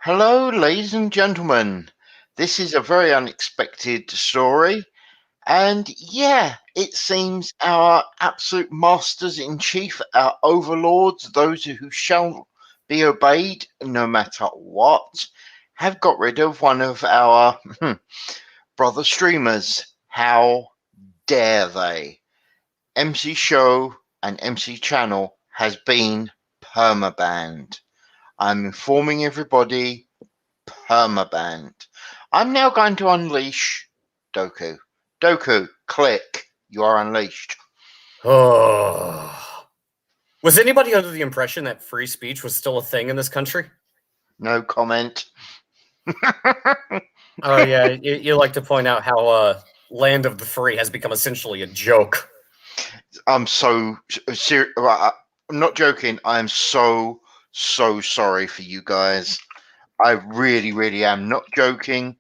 Hello, ladies and gentlemen. This is a very unexpected story. And yeah, it seems our absolute masters in chief, our overlords, those who shall be obeyed no matter what, have got rid of one of our brother streamers. How dare they? MC Show and MC Channel has been permabanned. I'm informing everybody, permabanned. I'm now going to unleash Doku. Doku, click. You are unleashed. Oh. Was anybody under the impression that free speech was still a thing in this country? No comment. Oh, yeah, you like to point out how land of the free has become essentially a joke. I'm so serious. I'm not joking. I am so sorry for you guys. I really, really am not joking.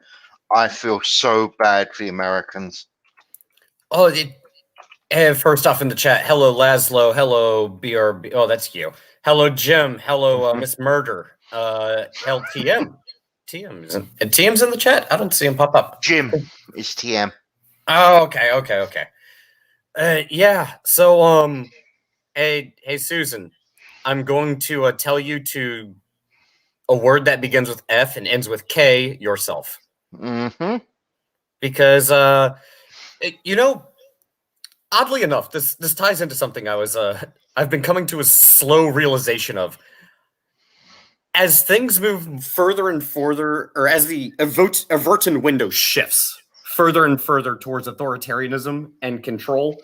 I feel so bad for the Americans. Oh, first off in the chat, hello Laszlo, hello B.R.B. Oh, that's you. Hello Jim, hello Miss Murder. LTM. TM's in the chat? I don't see him pop up. Jim is TM. Oh, okay. Yeah, so hey Susan, I'm going to tell you to a word that begins with F and ends with K yourself. Mm-hmm. Because oddly enough, this ties into something I've been coming to a slow realization of. As things move further and further, or as the Averton window shifts further and further towards authoritarianism and control,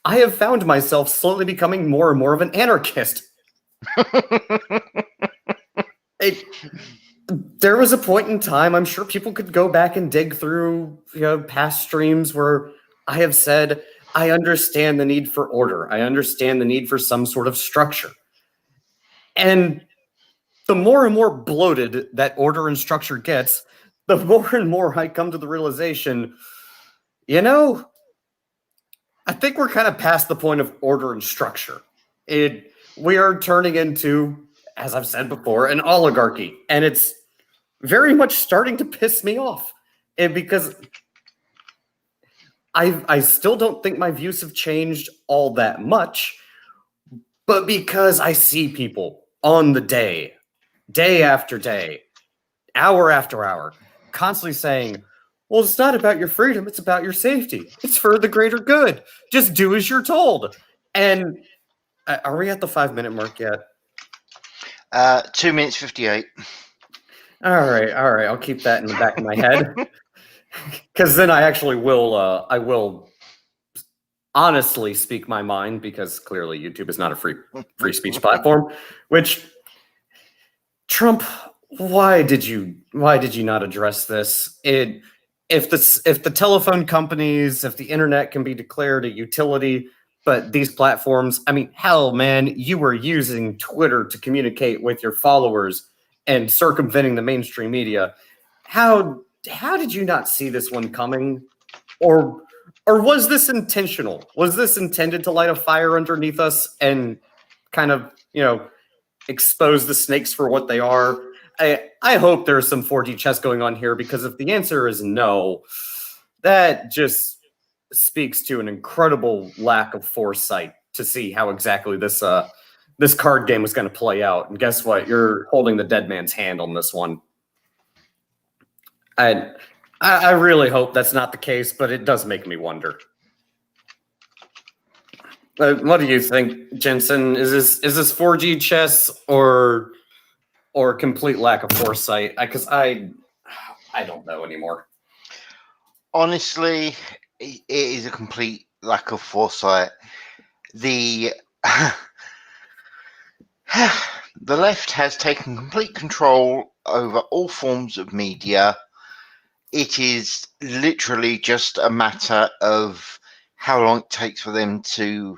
I have found myself slowly becoming more and more of an anarchist. There was a point in time, I'm sure people could go back and dig through past streams where I have said, I understand the need for order. I understand the need for some sort of structure. And the more and more bloated that order and structure gets, the more and more I come to the realization, I think we're kind of past the point of order and structure. We are turning into, as I've said before, an oligarchy. And it's very much starting to piss me off. Because I still don't think my views have changed all that much, but because I see people on the day after day, hour after hour, constantly saying, well, it's not about your freedom, it's about your safety. It's for the greater good. Just do as you're told. And are we at the 5-minute mark yet? 2 minutes 58. All right. I'll keep that in the back of my head. Because then I actually I will honestly speak my mind, because clearly YouTube is not a free speech platform. Which, Trump, why did you not address this? If the telephone companies, if the internet can be declared a utility, but these platforms, I mean, hell, man, you were using Twitter to communicate with your followers and circumventing the mainstream media. How did you not see this one coming? Or was this intentional? Was this intended to light a fire underneath us and kind of, expose the snakes for what they are? I hope there's some 4D chess going on here, because if the answer is no, that just speaks to an incredible lack of foresight to see how exactly this card game was going to play out. And guess what? You're holding the dead man's hand on this one. I really hope that's not the case, but it does make me wonder. What do you think, Jensen? Is this 4G chess or complete lack of foresight? Because I don't know anymore. Honestly, it is a complete lack of foresight. The left has taken complete control over all forms of media. It is literally just a matter of how long it takes for them to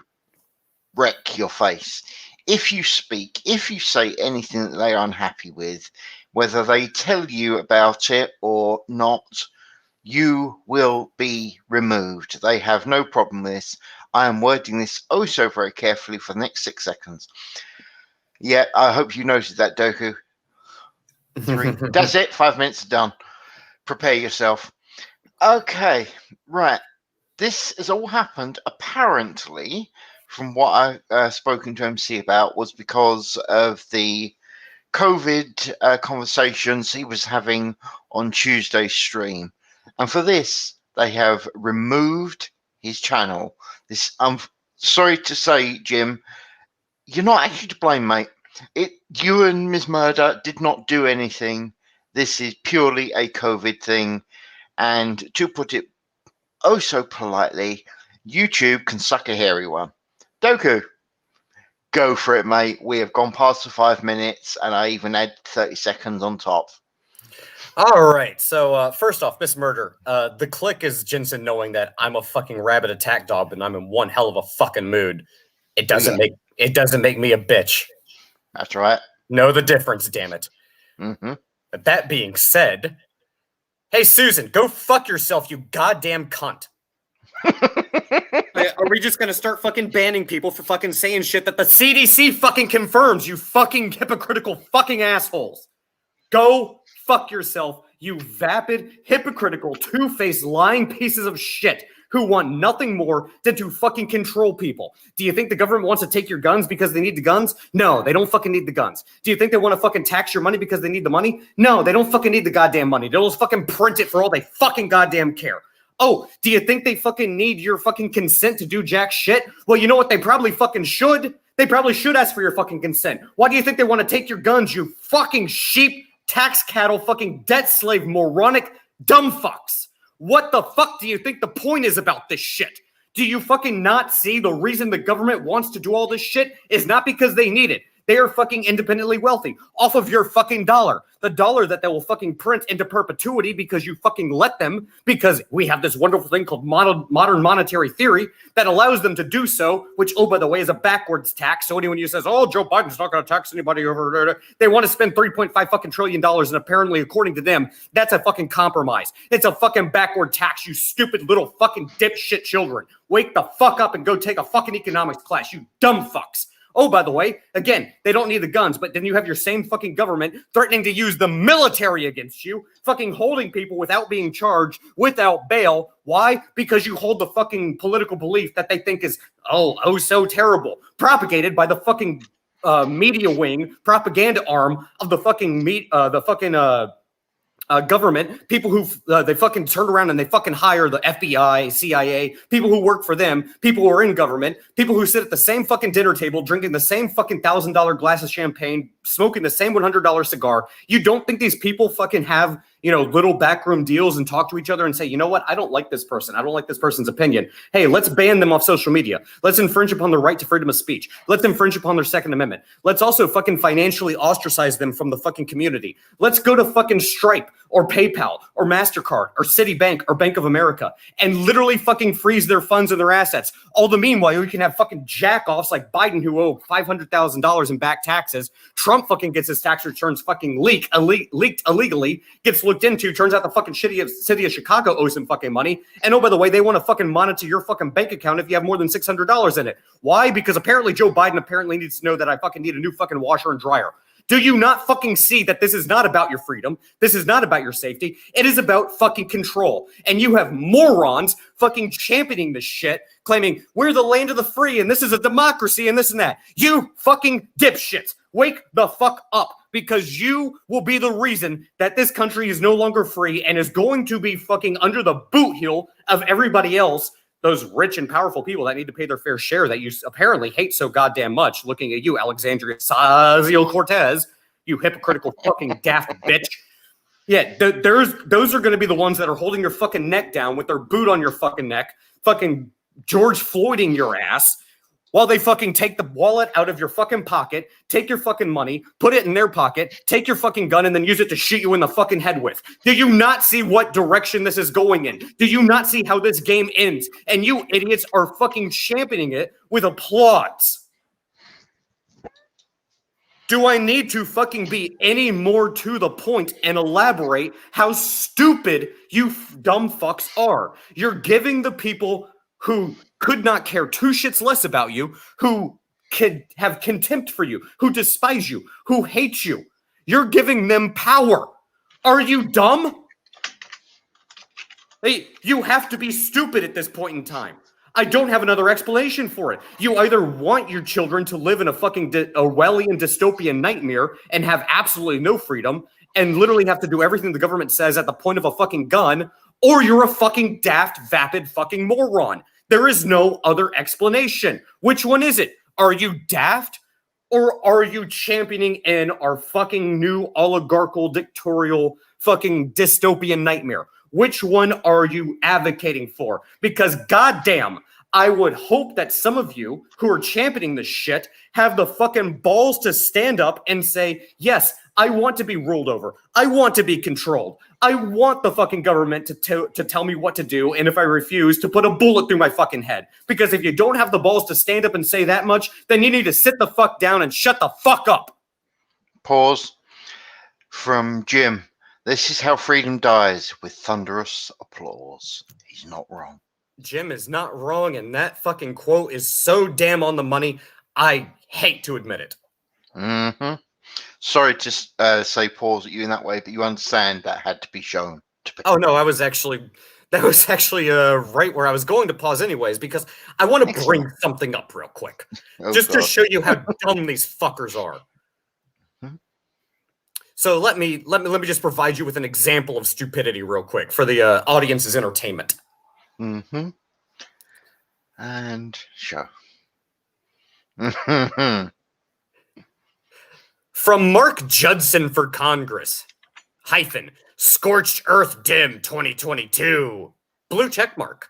wreck your face. If you speak, if you say anything that they are unhappy with, whether they tell you about it or not, you will be removed. They have no problem with this. I am wording this oh so very carefully for the next 6 seconds. Yeah, I hope you noted that, Doku. 3. That's it. 5 minutes are done. Prepare yourself. Okay, right. This has all happened apparently, from what I've spoken to MC about, was because of the COVID conversations he was having on Tuesday's stream. And for this, they have removed his channel. This, sorry to say, Jim, you're not actually to blame, mate. You and Ms. Murder did not do anything. This is purely a COVID thing. And to put it oh so politely, YouTube can suck a hairy one. Doku, go for it, mate. We have gone past the 5 minutes, and I even add 30 seconds on top. All right. So first off, Miss Murder, the click is Jensen knowing that I'm a fucking rabid attack dog, and I'm in one hell of a fucking mood. It doesn't make me a bitch. That's right. Know the difference, damn it. Mm-hmm. But that being said, hey Susan, go fuck yourself, you goddamn cunt. Are we just gonna start fucking banning people for fucking saying shit that the CDC fucking confirms, you fucking hypocritical fucking assholes? Go fuck yourself, you vapid, hypocritical, two-faced, lying pieces of shit who want nothing more than to fucking control people. Do you think the government wants to take your guns because they need the guns? No, they don't fucking need the guns. Do you think they want to fucking tax your money because they need the money? No, they don't fucking need the goddamn money. They'll just fucking print it for all they fucking goddamn care. Oh, do you think they fucking need your fucking consent to do jack shit? Well, you know what they probably fucking should? They probably should ask for your fucking consent. Why do you think they want to take your guns, you fucking sheep, tax cattle, fucking debt slave, moronic dumb fucks? What the fuck do you think the point is about this shit? Do you fucking not see the reason the government wants to do all this shit is not because they need it. They are fucking independently wealthy off of your fucking dollar. The dollar that they will fucking print into perpetuity because you fucking let them, because we have this wonderful thing called modern monetary theory that allows them to do so, which, oh, by the way, is a backwards tax. So anyone who says, oh, Joe Biden's not going to tax anybody over there, they want to spend $3.5 fucking trillion, and apparently, according to them, that's a fucking compromise. It's a fucking backward tax, you stupid little fucking dipshit children. Wake the fuck up and go take a fucking economics class, you dumb fucks. Oh, by the way, again, they don't need the guns, but then you have your same fucking government threatening to use the military against you, fucking holding people without being charged, without bail. Why? Because you hold the fucking political belief that they think is, oh, so terrible, propagated by the fucking media wing, propaganda arm of the fucking government, people who they fucking turn around and they fucking hire the FBI, CIA, people who work for them, people who are in government, people who sit at the same fucking dinner table, drinking the same fucking $1,000 glass of champagne, smoking the same $100 cigar. You don't think these people fucking have, little backroom deals and talk to each other and say, you know what? I don't like this person. I don't like this person's opinion. Hey, let's ban them off social media. Let's infringe upon their right to freedom of speech. Let's infringe upon their Second Amendment. Let's also fucking financially ostracize them from the fucking community. Let's go to fucking Stripe or PayPal or MasterCard or Citibank or Bank of America and literally fucking freeze their funds and their assets. All the meanwhile, we can have fucking jack-offs like Biden who owe $500,000 in back taxes. Trump fucking gets his tax returns fucking leaked illegally, gets looked into. Turns out the fucking city of Chicago owes him fucking money. And oh, by the way, they want to fucking monitor your fucking bank account if you have more than $600 in it. Why? Because apparently Joe Biden apparently needs to know that I fucking need a new fucking washer and dryer. Do you not fucking see that this is not about your freedom? This is not about your safety. It is about fucking control. And you have morons fucking championing this shit, claiming we're the land of the free and this is a democracy and this and that. You fucking dipshits, wake the fuck up, because you will be the reason that this country is no longer free and is going to be fucking under the boot heel of everybody else. Those rich and powerful people that need to pay their fair share that you apparently hate so goddamn much, looking at you, Alexandria Ocasio-Cortez, you hypocritical fucking daft bitch. Yeah, those are going to be the ones that are holding your fucking neck down with their boot on your fucking neck, fucking George Floyding your ass, while they fucking take the wallet out of your fucking pocket, take your fucking money, put it in their pocket, take your fucking gun, and then use it to shoot you in the fucking head with. Do you not see what direction this is going in? Do you not see how this game ends? And you idiots are fucking championing it with applause. Do I need to fucking be any more to the point and elaborate how stupid you dumb fucks are? You're giving the people who could not care two shits less about you, who could have contempt for you, who despise you, who hate you. You're giving them power. Are you dumb? You have to be stupid at this point in time. I don't have another explanation for it. You either want your children to live in a fucking Orwellian dystopian nightmare and have absolutely no freedom and literally have to do everything the government says at the point of a fucking gun, or you're a fucking daft, vapid fucking moron. There is no other explanation. Which one is it? Are you daft, or are you championing in our fucking new oligarchical, dictatorial, fucking dystopian nightmare? Which one are you advocating for? Because goddamn, I would hope that some of you who are championing this shit have the fucking balls to stand up and say, yes, I want to be ruled over. I want to be controlled. I want the fucking government to tell me what to do, and if I refuse, to put a bullet through my fucking head. Because if you don't have the balls to stand up and say that much, then you need to sit the fuck down and shut the fuck up. Pause. From Jim. This is how freedom dies, with thunderous applause. He's not wrong. Jim is not wrong, and that fucking quote is so damn on the money, I hate to admit it. Mm-hmm. Sorry to say pause at you in that way, but you understand that had to be shown. Oh, no, that was actually right where I was going to pause anyways, because I want to bring something up real quick. To show you how dumb these fuckers are. So let me just provide you with an example of stupidity real quick for the audience's entertainment. Mm-hmm. And show. From Mark Judson for Congress, Scorched Earth Dim 2022, blue check mark.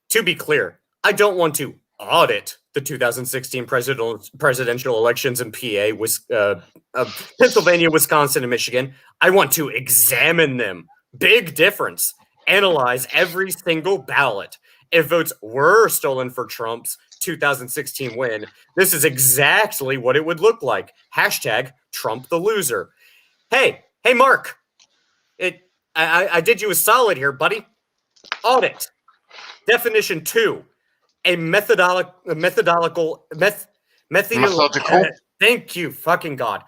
To be clear, I don't want to audit the 2016 presidential elections in PA, Pennsylvania, Wisconsin, and Michigan. I want to examine them. Big difference. Analyze every single ballot. If votes were stolen for Trump's 2016 win, this is exactly what it would look like. Hashtag Trump the loser. Hey, Mark. I did you a solid here, buddy. Audit. Definition 2. A methodological. Thank you, fucking God.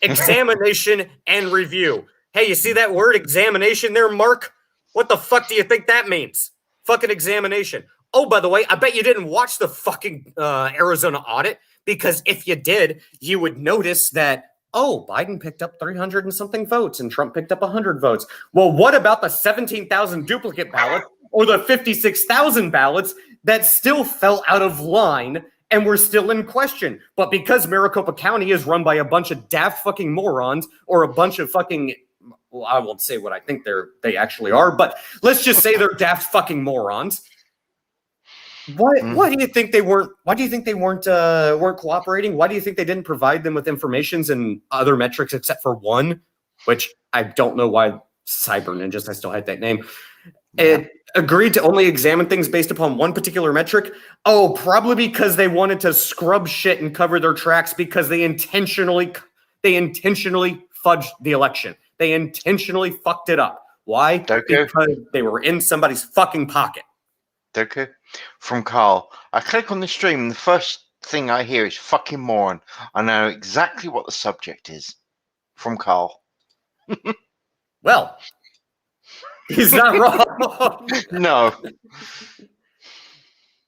Examination and review. Hey, you see that word examination there, Mark? What the fuck do you think that means? Fucking examination. Oh, by the way, I bet you didn't watch the fucking Arizona audit, because if you did, you would notice that, oh, Biden picked up 300 and something votes and Trump picked up 100 votes. Well, what about the 17,000 duplicate ballots or the 56,000 ballots that still fell out of line and were still in question? But because Maricopa County is run by a bunch of daft fucking morons, or a bunch of fucking, well, I won't say what I think they actually are, but let's just say they're daft fucking morons. Why do you think they weren't? Why do you think they weren't cooperating? Why do you think they didn't provide them with informations and other metrics except for one, which I don't know why Cyber Ninjas, I still had that name, it agreed to only examine things based upon one particular metric? Oh, probably because they wanted to scrub shit and cover their tracks, because they intentionally fudged the election. They intentionally fucked it up. Why? Okay. Because they were in somebody's fucking pocket. Okay. From Carl. I click on the stream and the first thing I hear is fucking moron. I know exactly what the subject is. From Carl. Well, he's not wrong. No.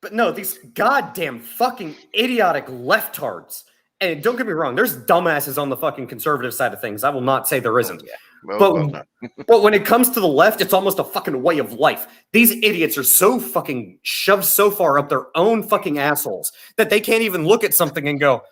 But no, these goddamn fucking idiotic leftards. And don't get me wrong, there's dumbasses on the fucking conservative side of things. I will not say there isn't. But when it comes to the left, it's almost a fucking way of life. These idiots are so fucking shoved so far up their own fucking assholes that they can't even look at something and go,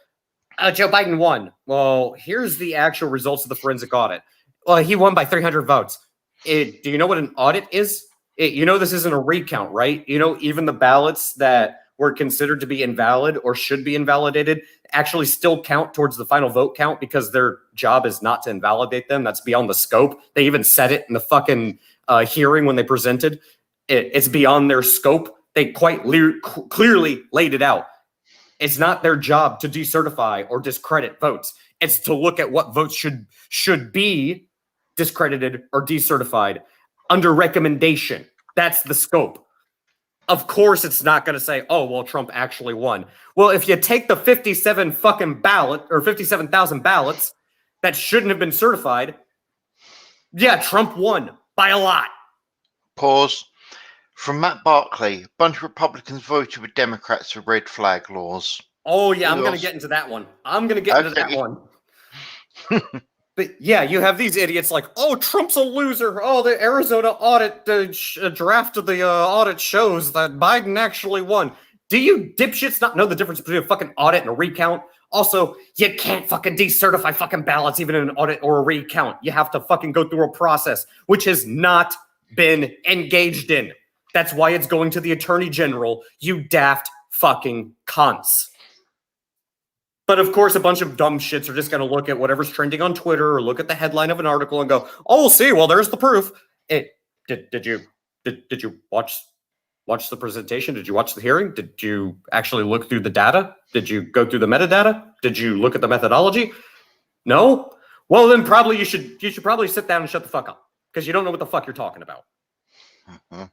Joe Biden won. Well, here's the actual results of the forensic audit. Well, he won by 300 votes. Do you know what an audit is? You know this isn't a recount, right? You know, even the ballots that were considered to be invalid or should be invalidated actually still count towards the final vote count, because their job is not to invalidate them. That's beyond the scope. They even said it in the fucking hearing when they presented. It's beyond their scope. They quite clearly laid it out. It's not their job to decertify or discredit votes. It's to look at what votes should be discredited or decertified under recommendation. That's the scope. Of course, it's not going to say, oh, well, Trump actually won. Well, if you take the 57,000 ballots that shouldn't have been certified, yeah, Trump won by a lot. Pause. From Matt Barkley, a bunch of Republicans voted with Democrats for red flag laws. Oh, yeah, I'm going to get into that one. But yeah, you have these idiots like, oh, Trump's a loser. Oh, the Arizona audit, draft of the audit shows that Biden actually won. Do you dipshits not know the difference between a fucking audit and a recount? Also, you can't fucking decertify fucking ballots even in an audit or a recount. You have to fucking go through a process, which has not been engaged in. That's why it's going to the attorney general, you daft fucking cunts. But of course, a bunch of dumb shits are just going to look at whatever's trending on Twitter or look at the headline of an article and go, "Oh, see, well, there's the proof." Did you watch the presentation? Did you watch the hearing? Did you actually look through the data? Did you go through the metadata? Did you look at the methodology? No. Well, then probably you should probably sit down and shut the fuck up because you don't know what the fuck you're talking about. Mm-hmm.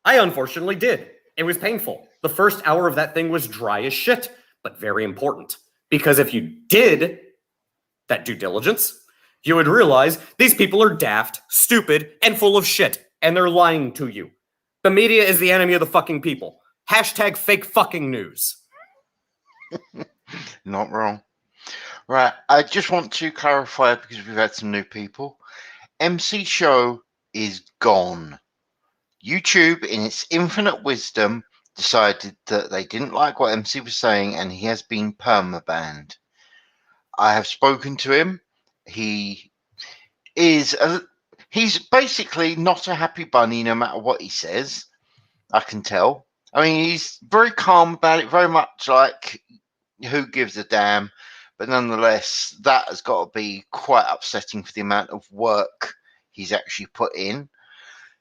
I unfortunately did. It was painful. The first hour of that thing was dry as shit, but very important. Because if you did that due diligence, you would realize these people are daft, stupid, and full of shit, and they're lying to you. The media is the enemy of the fucking people. Hashtag fake fucking news. Not wrong. Right, I just want to clarify because we've had some new people. MC Show is gone. YouTube, in its infinite wisdom, decided that they didn't like what MC was saying, and he has been permabanned. I have spoken to him. He is he's basically not a happy bunny no matter what he says. I can tell. I mean, he's very calm about it, very much like who gives a damn. But nonetheless, that has got to be quite upsetting for the amount of work he's actually put in.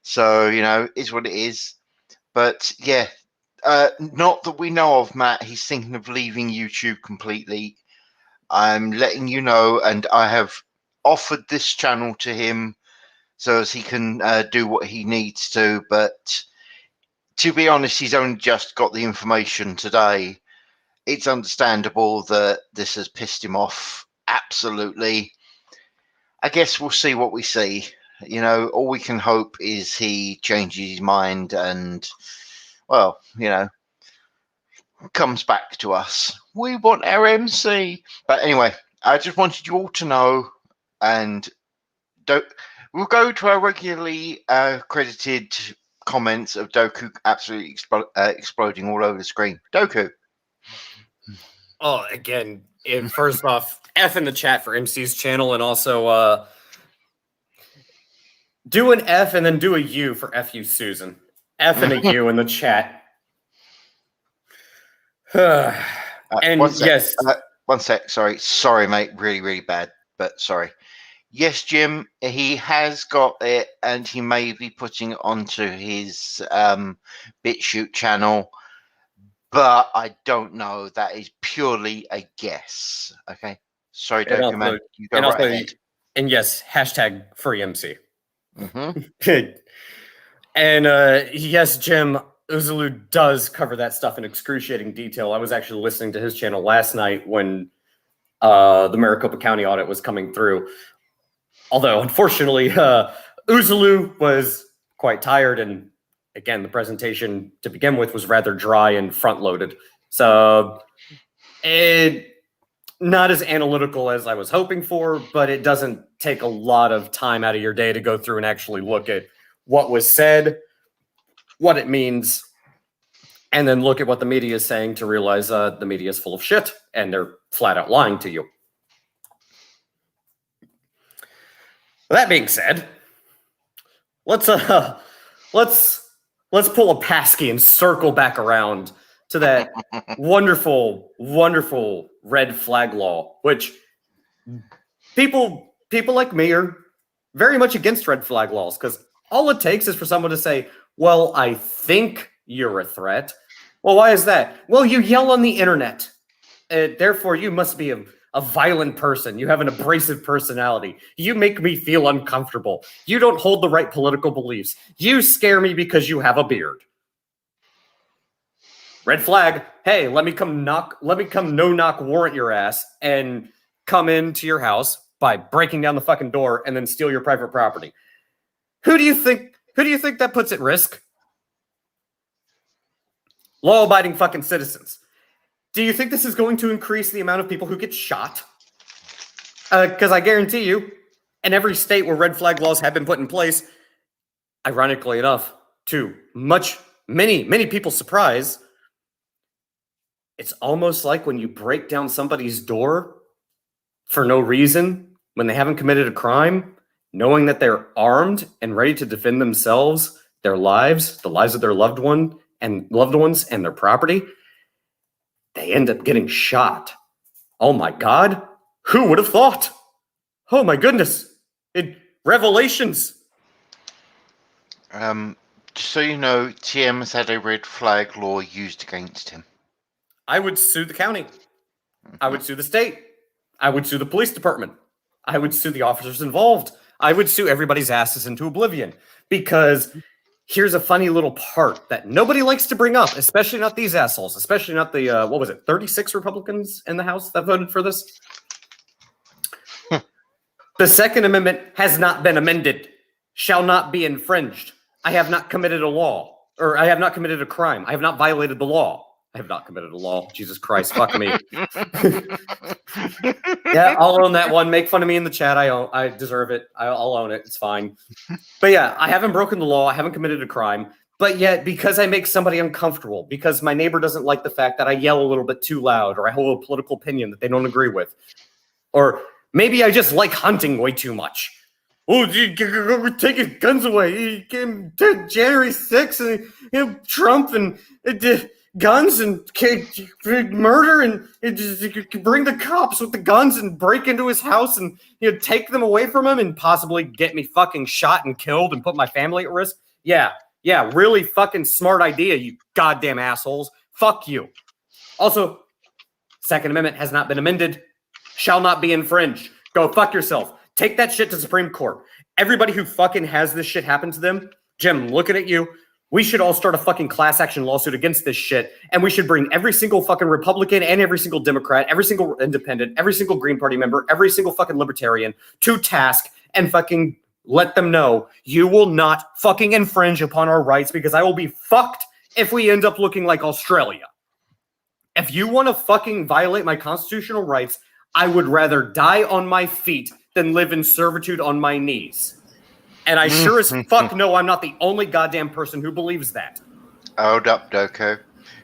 So, is what it is. But yeah, not that we know of, Matt. He's thinking of leaving YouTube completely. I'm letting you know, and I have offered this channel to him so as he can do what he needs to. But to be honest, he's only just got the information today. It's understandable that this has pissed him off. Absolutely. I guess we'll see what we see. All we can hope is he changes his mind and, well, comes back to us. We want our MC. But anyway, I just wanted you all to know, and we'll go to our regularly credited comments of Doku absolutely exploding all over the screen. Doku. Oh, again, first off, F in the chat for MC's channel, and also do an F and then do a U for FU Susan. F and a U in the chat. And one sec. yes. 1 sec. Sorry, mate. Really, really bad, but sorry. Yes, Jim, he has got it, and he may be putting it onto his BitChute channel, but I don't know. That is purely a guess. Okay. Sorry, Doku, man. You go right ahead. And yes, hashtag free MC. Mm-hmm. And yes, Jim, Uzulu does cover that stuff in excruciating detail. I was actually listening to his channel last night when the Maricopa County audit was coming through. Although, unfortunately, Uzulu was quite tired, and again, the presentation to begin with was rather dry and front-loaded. So, not as analytical as I was hoping for, but it doesn't take a lot of time out of your day to go through and actually look at what was said, what it means, and then look at what the media is saying to realize the media is full of shit, and they're flat out lying to you. That being said, let's pull a Pasky and circle back around to that wonderful, wonderful red flag law, which people like me are very much against red flag laws, because all it takes is for someone to say, well, I think you're a threat. Well, why is that? Well, you yell on the internet. Therefore, you must be a violent person. You have an abrasive personality. You make me feel uncomfortable. You don't hold the right political beliefs. You scare me because you have a beard. Red flag. Hey, let me come no knock warrant your ass and come into your house, by breaking down the fucking door and then steal your private property. Who do you think that puts at risk? Law-abiding fucking citizens. Do you think this is going to increase the amount of people who get shot? Because I guarantee you, in every state where red flag laws have been put in place, ironically enough, to many people's surprise, it's almost like when you break down somebody's door for no reason, when they haven't committed a crime, knowing that they're armed and ready to defend themselves, their lives, the lives of their loved ones and their property, they end up getting shot. Oh my God. Who would have thought? Oh my goodness. Revelations. Just so you know, TM has had a red flag law used against him. I would sue the county. I would sue the state. I would sue the police department. I would sue the officers involved. I would sue everybody's asses into oblivion. Because here's a funny little part that nobody likes to bring up, especially not these assholes, especially not the, 36 Republicans in the House that voted for this? The Second Amendment has not been amended, shall not be infringed. I have not committed a law, or I have not committed a crime. I have not violated the law. I have not committed a law. Jesus Christ, fuck me. Yeah, I'll own that one. Make fun of me in the chat. I deserve it. I'll own it. It's fine. But yeah, I haven't broken the law. I haven't committed a crime. But yet, because I make somebody uncomfortable, because my neighbor doesn't like the fact that I yell a little bit too loud, or I hold a political opinion that they don't agree with, or maybe I just like hunting way too much. Oh, we're taking guns away. January 6th and Trump and guns and murder and just bring the cops with the guns and break into his house and take them away from him and possibly get me fucking shot and killed and put my family at risk. Yeah, really fucking smart idea, you goddamn assholes. Fuck you. Also, Second Amendment has not been amended, shall not be infringed. Go fuck yourself. Take that shit to Supreme Court. Everybody who fucking has this shit happen to them, Jim, looking at you, we should all start a fucking class action lawsuit against this shit, and we should bring every single fucking Republican and every single Democrat, every single independent, every single Green Party member, every single fucking libertarian to task and fucking let them know you will not fucking infringe upon our rights, because I will be fucked if we end up looking like Australia. If you want to fucking violate my constitutional rights, I would rather die on my feet than live in servitude on my knees. And I sure as fuck know I'm not the only goddamn person who believes that. Hold up, Doko.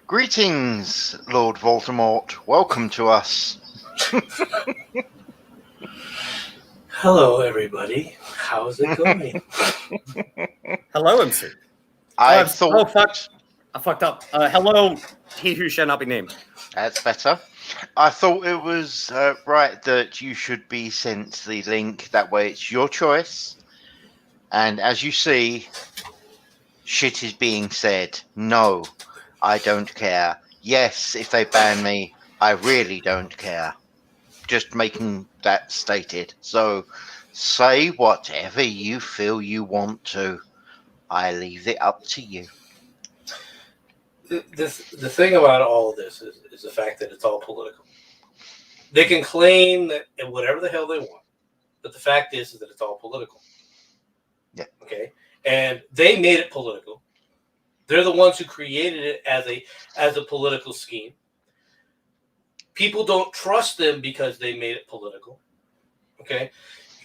Greetings, Lord Voldemort. Welcome to us. Hello, everybody. How's it going? Hello, MC. I thought... Oh, fuck. I fucked up. Hello, he who shall not be named. That's better. I thought it was right that you should be sent the link. That way it's your choice. And as you see, shit is being said. No, I don't care. Yes, if they ban me, I really don't care. Just making that stated. So say whatever you feel you want to. I leave it up to you. The thing about all of this is the fact that it's all political. They can claim that whatever the hell they want, but the fact is that it's all political. Yeah. Okay. And they made it political. They're the ones who created it as a political scheme. People don't trust them because they made it political. Okay.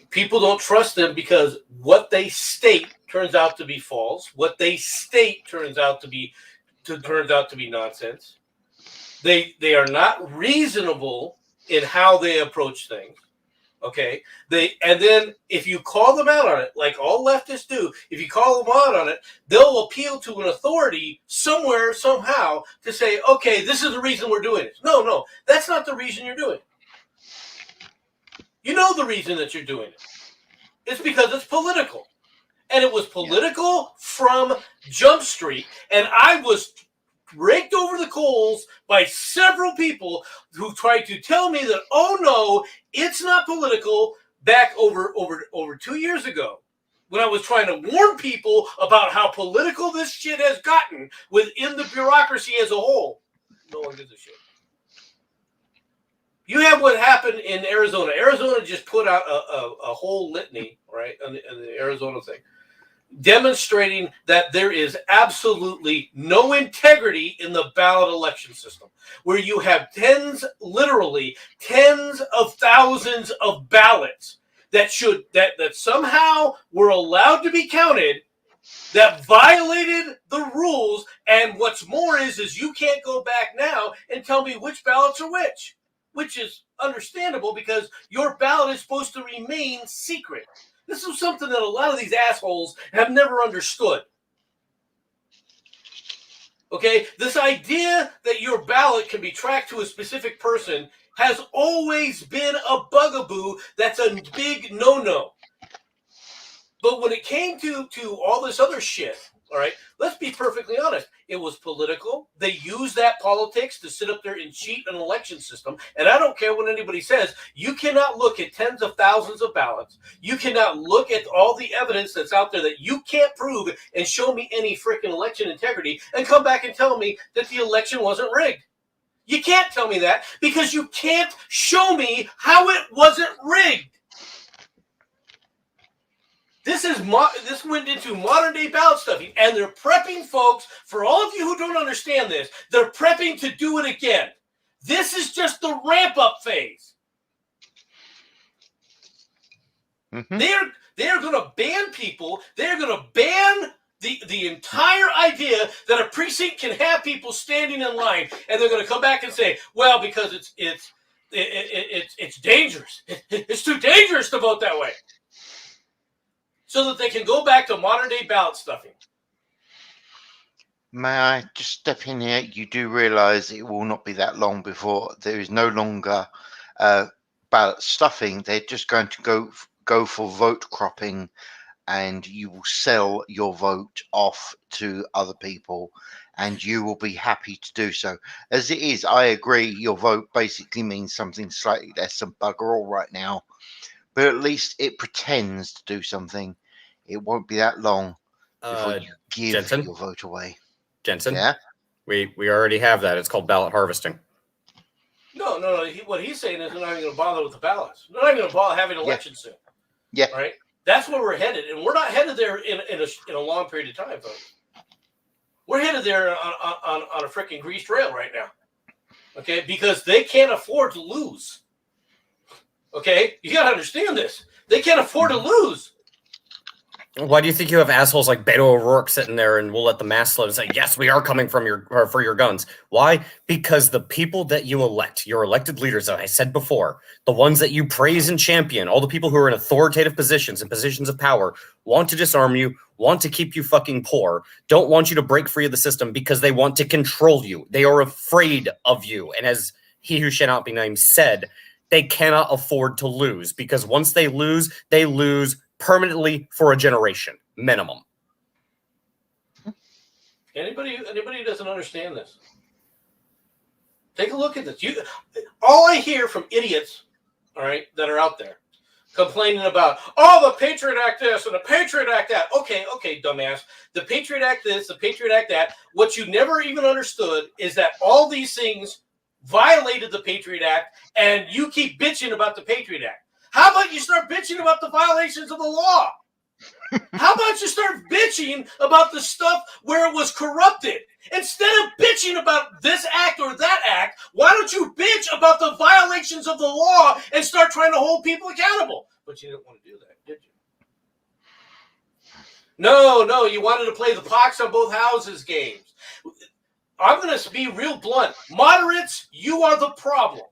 People don't trust them because what they state turns out to be false. What they state turns out to be nonsense. They are not reasonable in how they approach things. Okay. And then if you call them out on it, like all leftists do, if you call them out on it, they'll appeal to an authority somewhere, somehow, to say, okay, this is the reason we're doing it. No, that's not the reason you're doing it. You know the reason that you're doing it. It's because it's political. And it was political from Jump Street. And I was raked over the coals by several people who tried to tell me that, oh no, it's not political, back over 2 years ago, when I was trying to warn people about how political this shit has gotten within the bureaucracy as a whole. No one gives a shit. You have what happened in Arizona. Arizona just put out a whole litany, right, on the Arizona thing, demonstrating that there is absolutely no integrity in the ballot election system, where you have literally tens of thousands of ballots that somehow were allowed to be counted, that violated the rules. And what's more is you can't go back now and tell me which ballots are which is understandable, because your ballot is supposed to remain secret. This is something that a lot of these assholes have never understood. Okay, this idea that your ballot can be tracked to a specific person has always been a bugaboo. That's a big no-no. But when it came to all this other shit, all right, let's be perfectly honest. It was political. They used that politics to sit up there and cheat an election system. And I don't care what anybody says. You cannot look at tens of thousands of ballots. You cannot look at all the evidence that's out there that you can't prove and show me any freaking election integrity and come back and tell me that the election wasn't rigged. You can't tell me that, because you can't show me how it wasn't rigged. This went into modern day ballot stuffing, and they're prepping folks. For all of you who don't understand this, they're prepping to do it again. This is just the ramp up phase. Mm-hmm. They're going to ban people. They're going to ban the entire idea that a precinct can have people standing in line, and they're going to come back and say, well, because it's dangerous. It's too dangerous to vote that way. So that they can go back to modern day ballot stuffing. May I just step in here? You do realise it will not be that long before there is no longer ballot stuffing. They're just going to go for vote cropping, and you will sell your vote off to other people, and you will be happy to do so. As it is, I agree, your vote basically means something slightly less than bugger all right now. But at least it pretends to do something. It won't be that long before you give Jensen? your vote away. Jensen? Yeah? We already have that. It's called ballot harvesting. No. What he's saying is they're not even going to bother with the ballots. They're not even going to bother having elections soon. Yeah. Right? That's where we're headed. And we're not headed there in a long period of time, folks. We're headed there on a freaking greased rail right now. Okay? Because they can't afford to lose. Okay, you gotta understand this. They can't afford to lose. Why do you think you have assholes like B0ll0x sitting there and we'll let the mass slow and say, yes, we are coming for your guns? Why? Because the people that you elect, your elected leaders, as I said before, the ones that you praise and champion, all the people who are in authoritative positions and positions of power, want to disarm you, want to keep you fucking poor, don't want you to break free of the system because they want to control you. They are afraid of you. And as he who shall not be named said, they cannot afford to lose, because once they lose permanently for a generation minimum. Anybody who doesn't understand this, take a look at this. All I hear from idiots, all right, that are out there complaining about, oh, the Patriot Act this and the Patriot Act that. Okay, dumbass. The Patriot Act this, the Patriot Act that. What you never even understood is that all these things violated the Patriot Act, and you keep bitching about the Patriot Act. How about you start bitching about the violations of the law? How about you start bitching about the stuff where it was corrupted? Instead of bitching about this act or that act, why don't you bitch about the violations of the law and start trying to hold people accountable? But you didn't want to do that, did you? No, you wanted to play the pox on both houses games. I'm going to be real blunt. Moderates, you are the problem.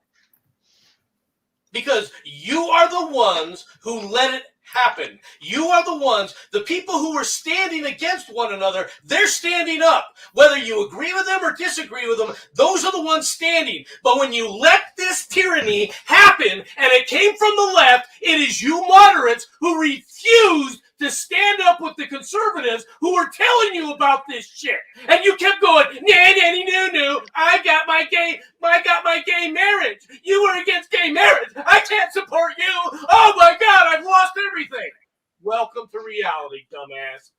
Because you are the ones who let it happen. You are the ones, the people who were standing against one another, they're standing up. Whether you agree with them or disagree with them, those are the ones standing. But when you let this tyranny happen, and it came from the left, it is you moderates who refused to stand up with the conservatives who were telling you about this shit. And you kept going, nanny no, I got my gay marriage. You were against gay marriage. I can't support you. Oh my God, I've lost everything. Welcome to reality, dumbass.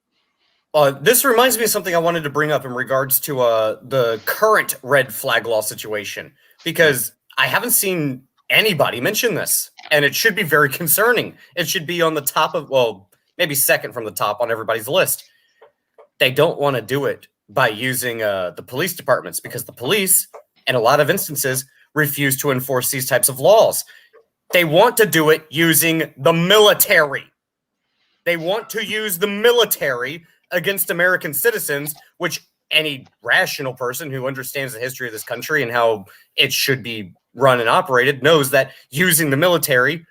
This reminds me of something I wanted to bring up in regards to the current red flag law situation, because I haven't seen anybody mention this, and it should be very concerning. It should be on the top of, well, maybe second from the top on everybody's list. They don't want to do it by using the police departments, because the police, in a lot of instances, refuse to enforce these types of laws. They want to do it using the military. They want to use the military against American citizens, which any rational person who understands the history of this country and how it should be run and operated knows that using the military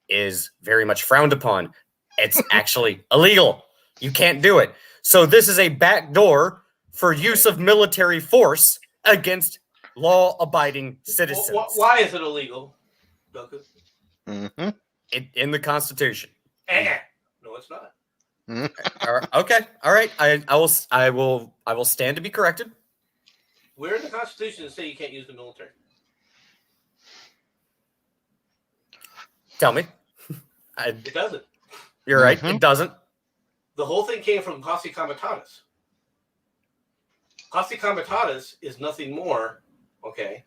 is very much frowned upon. It's actually illegal. You can't do it. So this is a backdoor for use of military force against law-abiding citizens. Why is it illegal, Doku? Mm-hmm. In the Constitution. No, it's not. Okay. All right. I will stand to be corrected. Where in the Constitution does it say you can't use the military? Tell me. It doesn't. You're right. It doesn't. The whole thing came from Posse Comitatus. Posse Comitatus is nothing more, okay,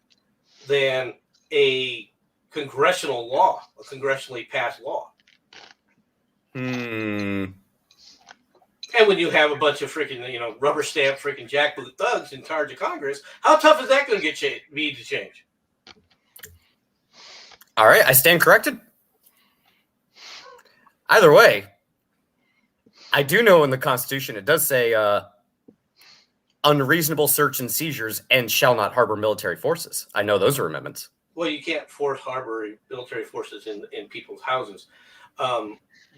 than a congressional law, a congressionally passed law. Hmm. And when you have a bunch of freaking, rubber stamp freaking jackboot thugs in charge of Congress, how tough is that going to be to change? All right, I stand corrected. Either way, I do know in the Constitution it does say unreasonable search and seizures and shall not harbor military forces. I know those are amendments. Well, you can't harbor military forces in people's houses.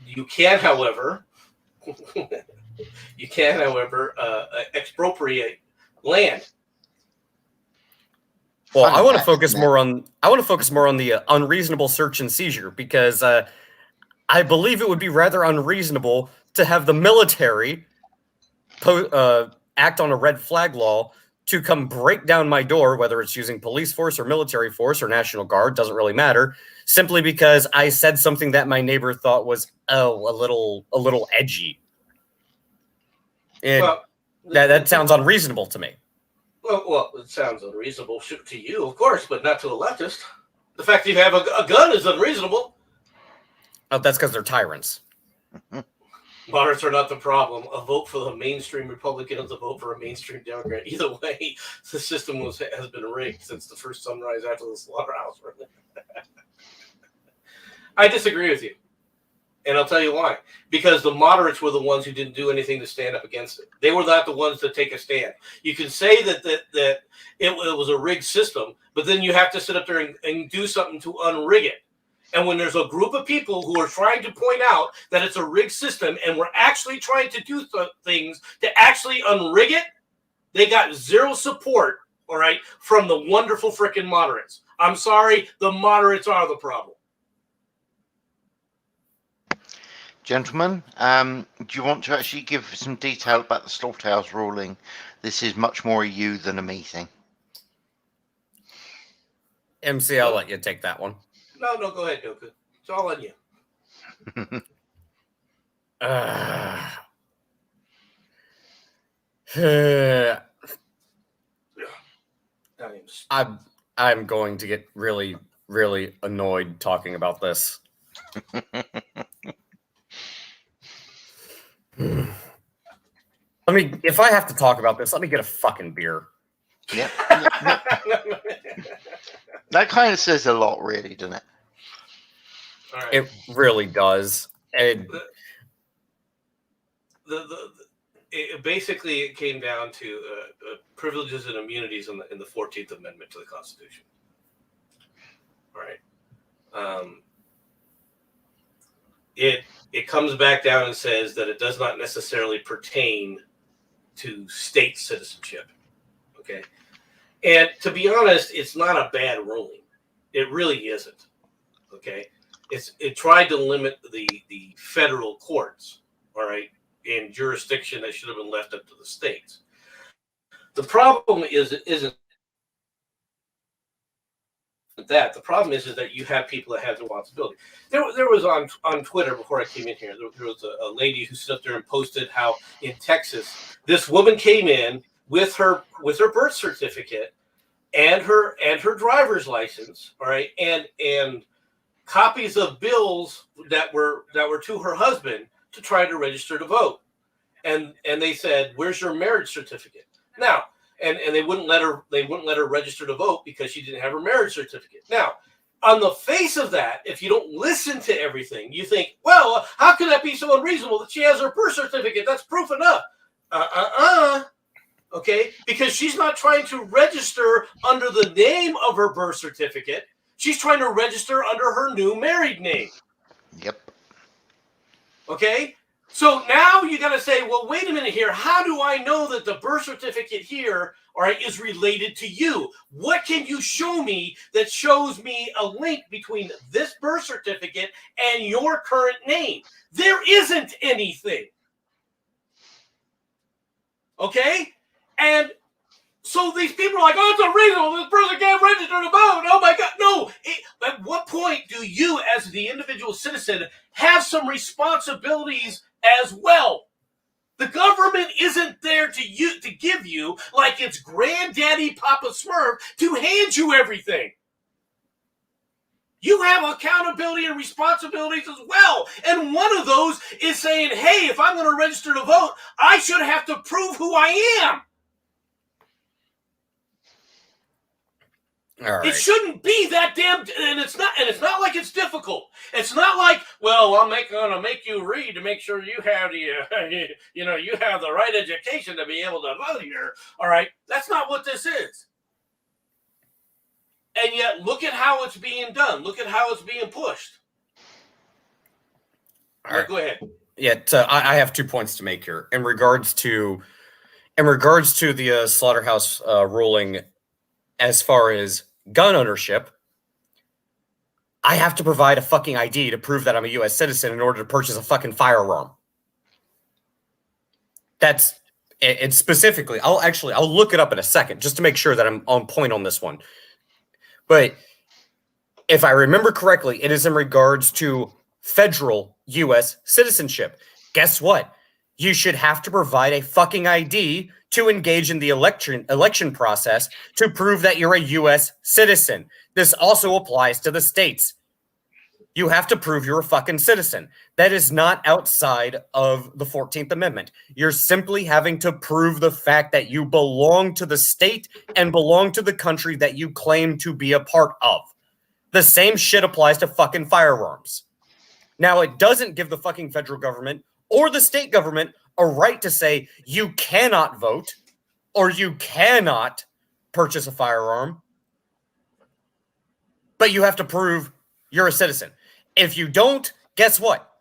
You can, however, expropriate land. Well, I want to focus more on the unreasonable search and seizure, because I believe it would be rather unreasonable to have the military act on a red flag law to come break down my door, whether it's using police force or military force or National Guard, doesn't really matter, simply because I said something that my neighbor thought was a little edgy. That sounds unreasonable to me. Well, it sounds unreasonable to you, of course, but not to the leftist. The fact that you have a gun is unreasonable. Oh, that's because they're tyrants. Moderates are not the problem. A vote for the mainstream Republican is a vote for a mainstream Democrat. Either way, the system has been rigged since the first sunrise after the slaughterhouse. I disagree with you. And I'll tell you why. Because the moderates were the ones who didn't do anything to stand up against it. They were not the ones to take a stand. You can say that it was a rigged system, but then you have to sit up there and do something to unrig it. And when there's a group of people who are trying to point out that it's a rigged system and we're actually trying to do things to actually unrig it, they got zero support, all right, from the wonderful freaking moderates. I'm sorry, the moderates are the problem. Gentlemen, do you want to actually give some detail about the slaughterhouse ruling? This is much more a you than a me thing. MC, I'll let you take that one. No, go ahead, Doku. It's all on you. I'm going to get really, really annoyed talking about this. If I have to talk about this, let me get a fucking beer. Yeah. That kind of says a lot, really, doesn't it? All right. It really does. And basically it came down to privileges and immunities in the 14th Amendment to the Constitution. All right. It comes back down and says that it does not necessarily pertain to state citizenship. Okay. And to be honest, it's not a bad ruling. It really isn't. Okay. It tried to limit the federal courts, all right, in jurisdiction that should have been left up to the states. The problem isn't that. The problem is that you have people that have responsibility. There was on Twitter before I came in here, there was a lady who stood up there and posted how in Texas, this woman came in with her birth certificate and her driver's license, all right, and copies of bills that were to her husband to try to register to vote. And they said, "Where's your marriage certificate?" Now, and they wouldn't let her register to vote because she didn't have her marriage certificate. Now, on the face of that, if you don't listen to everything, you think, well, how could that be so unreasonable that she has her birth certificate? That's proof enough. Okay, because she's not trying to register under the name of her birth certificate. She's trying to register under her new married name. Yep. Okay, so now you got to say, well, wait a minute here. How do I know that the birth certificate here, all right, is related to you? What can you show me that shows me a link between this birth certificate and your current name? There isn't anything. Okay? And so these people are like, oh, it's unreasonable. This person can't register to vote. Oh, my God. No. At what point do you, as the individual citizen, have some responsibilities as well? The government isn't there to give you, like it's Granddaddy Papa Smurf, to hand you everything. You have accountability and responsibilities as well. And one of those is saying, hey, if I'm going to register to vote, I should have to prove who I am. All right. It shouldn't be that damn, and it's not like it's difficult. It's not like, well, I'm gonna make you read to make sure you have the, you have the right education to be able to vote here. All right, that's not what this is. And yet, look at how it's being done. Look at how it's being pushed. All right, go ahead. Yeah, I have 2 points to make here in regards to the slaughterhouse ruling. As far as gun ownership, I have to provide a fucking ID to prove that I'm a U.S. citizen in order to purchase a fucking firearm. That's it. Specifically, I'll look it up in a second just to make sure that I'm on point on this one. But if I remember correctly, it is in regards to federal U.S. citizenship. Guess what? You should have to provide a fucking ID to engage in the election process to prove that you're a U.S. citizen. This also applies to the states. You have to prove you're a fucking citizen. That is not outside of the 14th Amendment. You're simply having to prove the fact that you belong to the state and belong to the country that you claim to be a part of. The same shit applies to fucking firearms. Now, it doesn't give the fucking federal government or the state government a right to say you cannot vote or you cannot purchase a firearm, but you have to prove you're a citizen. If you don't, guess what?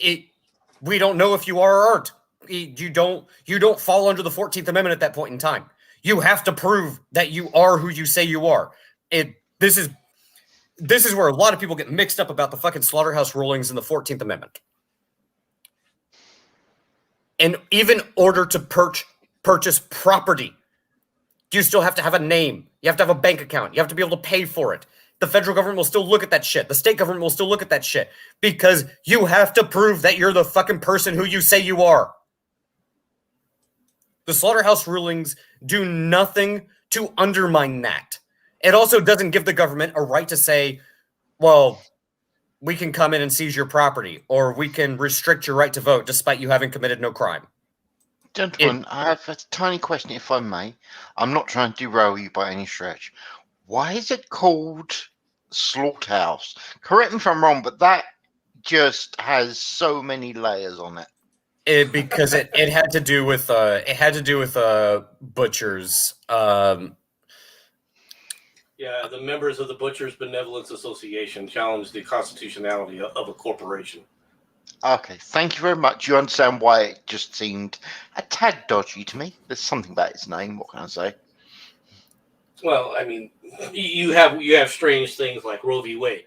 We don't know if you are or aren't. You don't fall under the 14th Amendment at that point in time. You have to prove that you are who you say you are. This is where a lot of people get mixed up about the fucking slaughterhouse rulings in the 14th Amendment. And even in order to purchase property, you still have to have a name. You have to have a bank account. You have to be able to pay for it. The federal government will still look at that shit. The state government will still look at that shit because you have to prove that you're the fucking person who you say you are. The slaughterhouse rulings do nothing to undermine that. It also doesn't give the government a right to say, well, we can come in and seize your property, or we can restrict your right to vote despite you having committed no crime. Gentlemen, I have a tiny question, if I may. I'm not trying to derail you by any stretch. Why is it called slaughterhouse? Correct me if I'm wrong, but that just has so many layers on it. Because it had to do with butchers. Yeah, the members of the Butchers Benevolence Association challenged the constitutionality of a corporation. Okay, thank you very much. You understand why it just seemed a tad dodgy to me. There's something about its name. What can I say? Well, I mean, you have strange things like Roe v. Wade.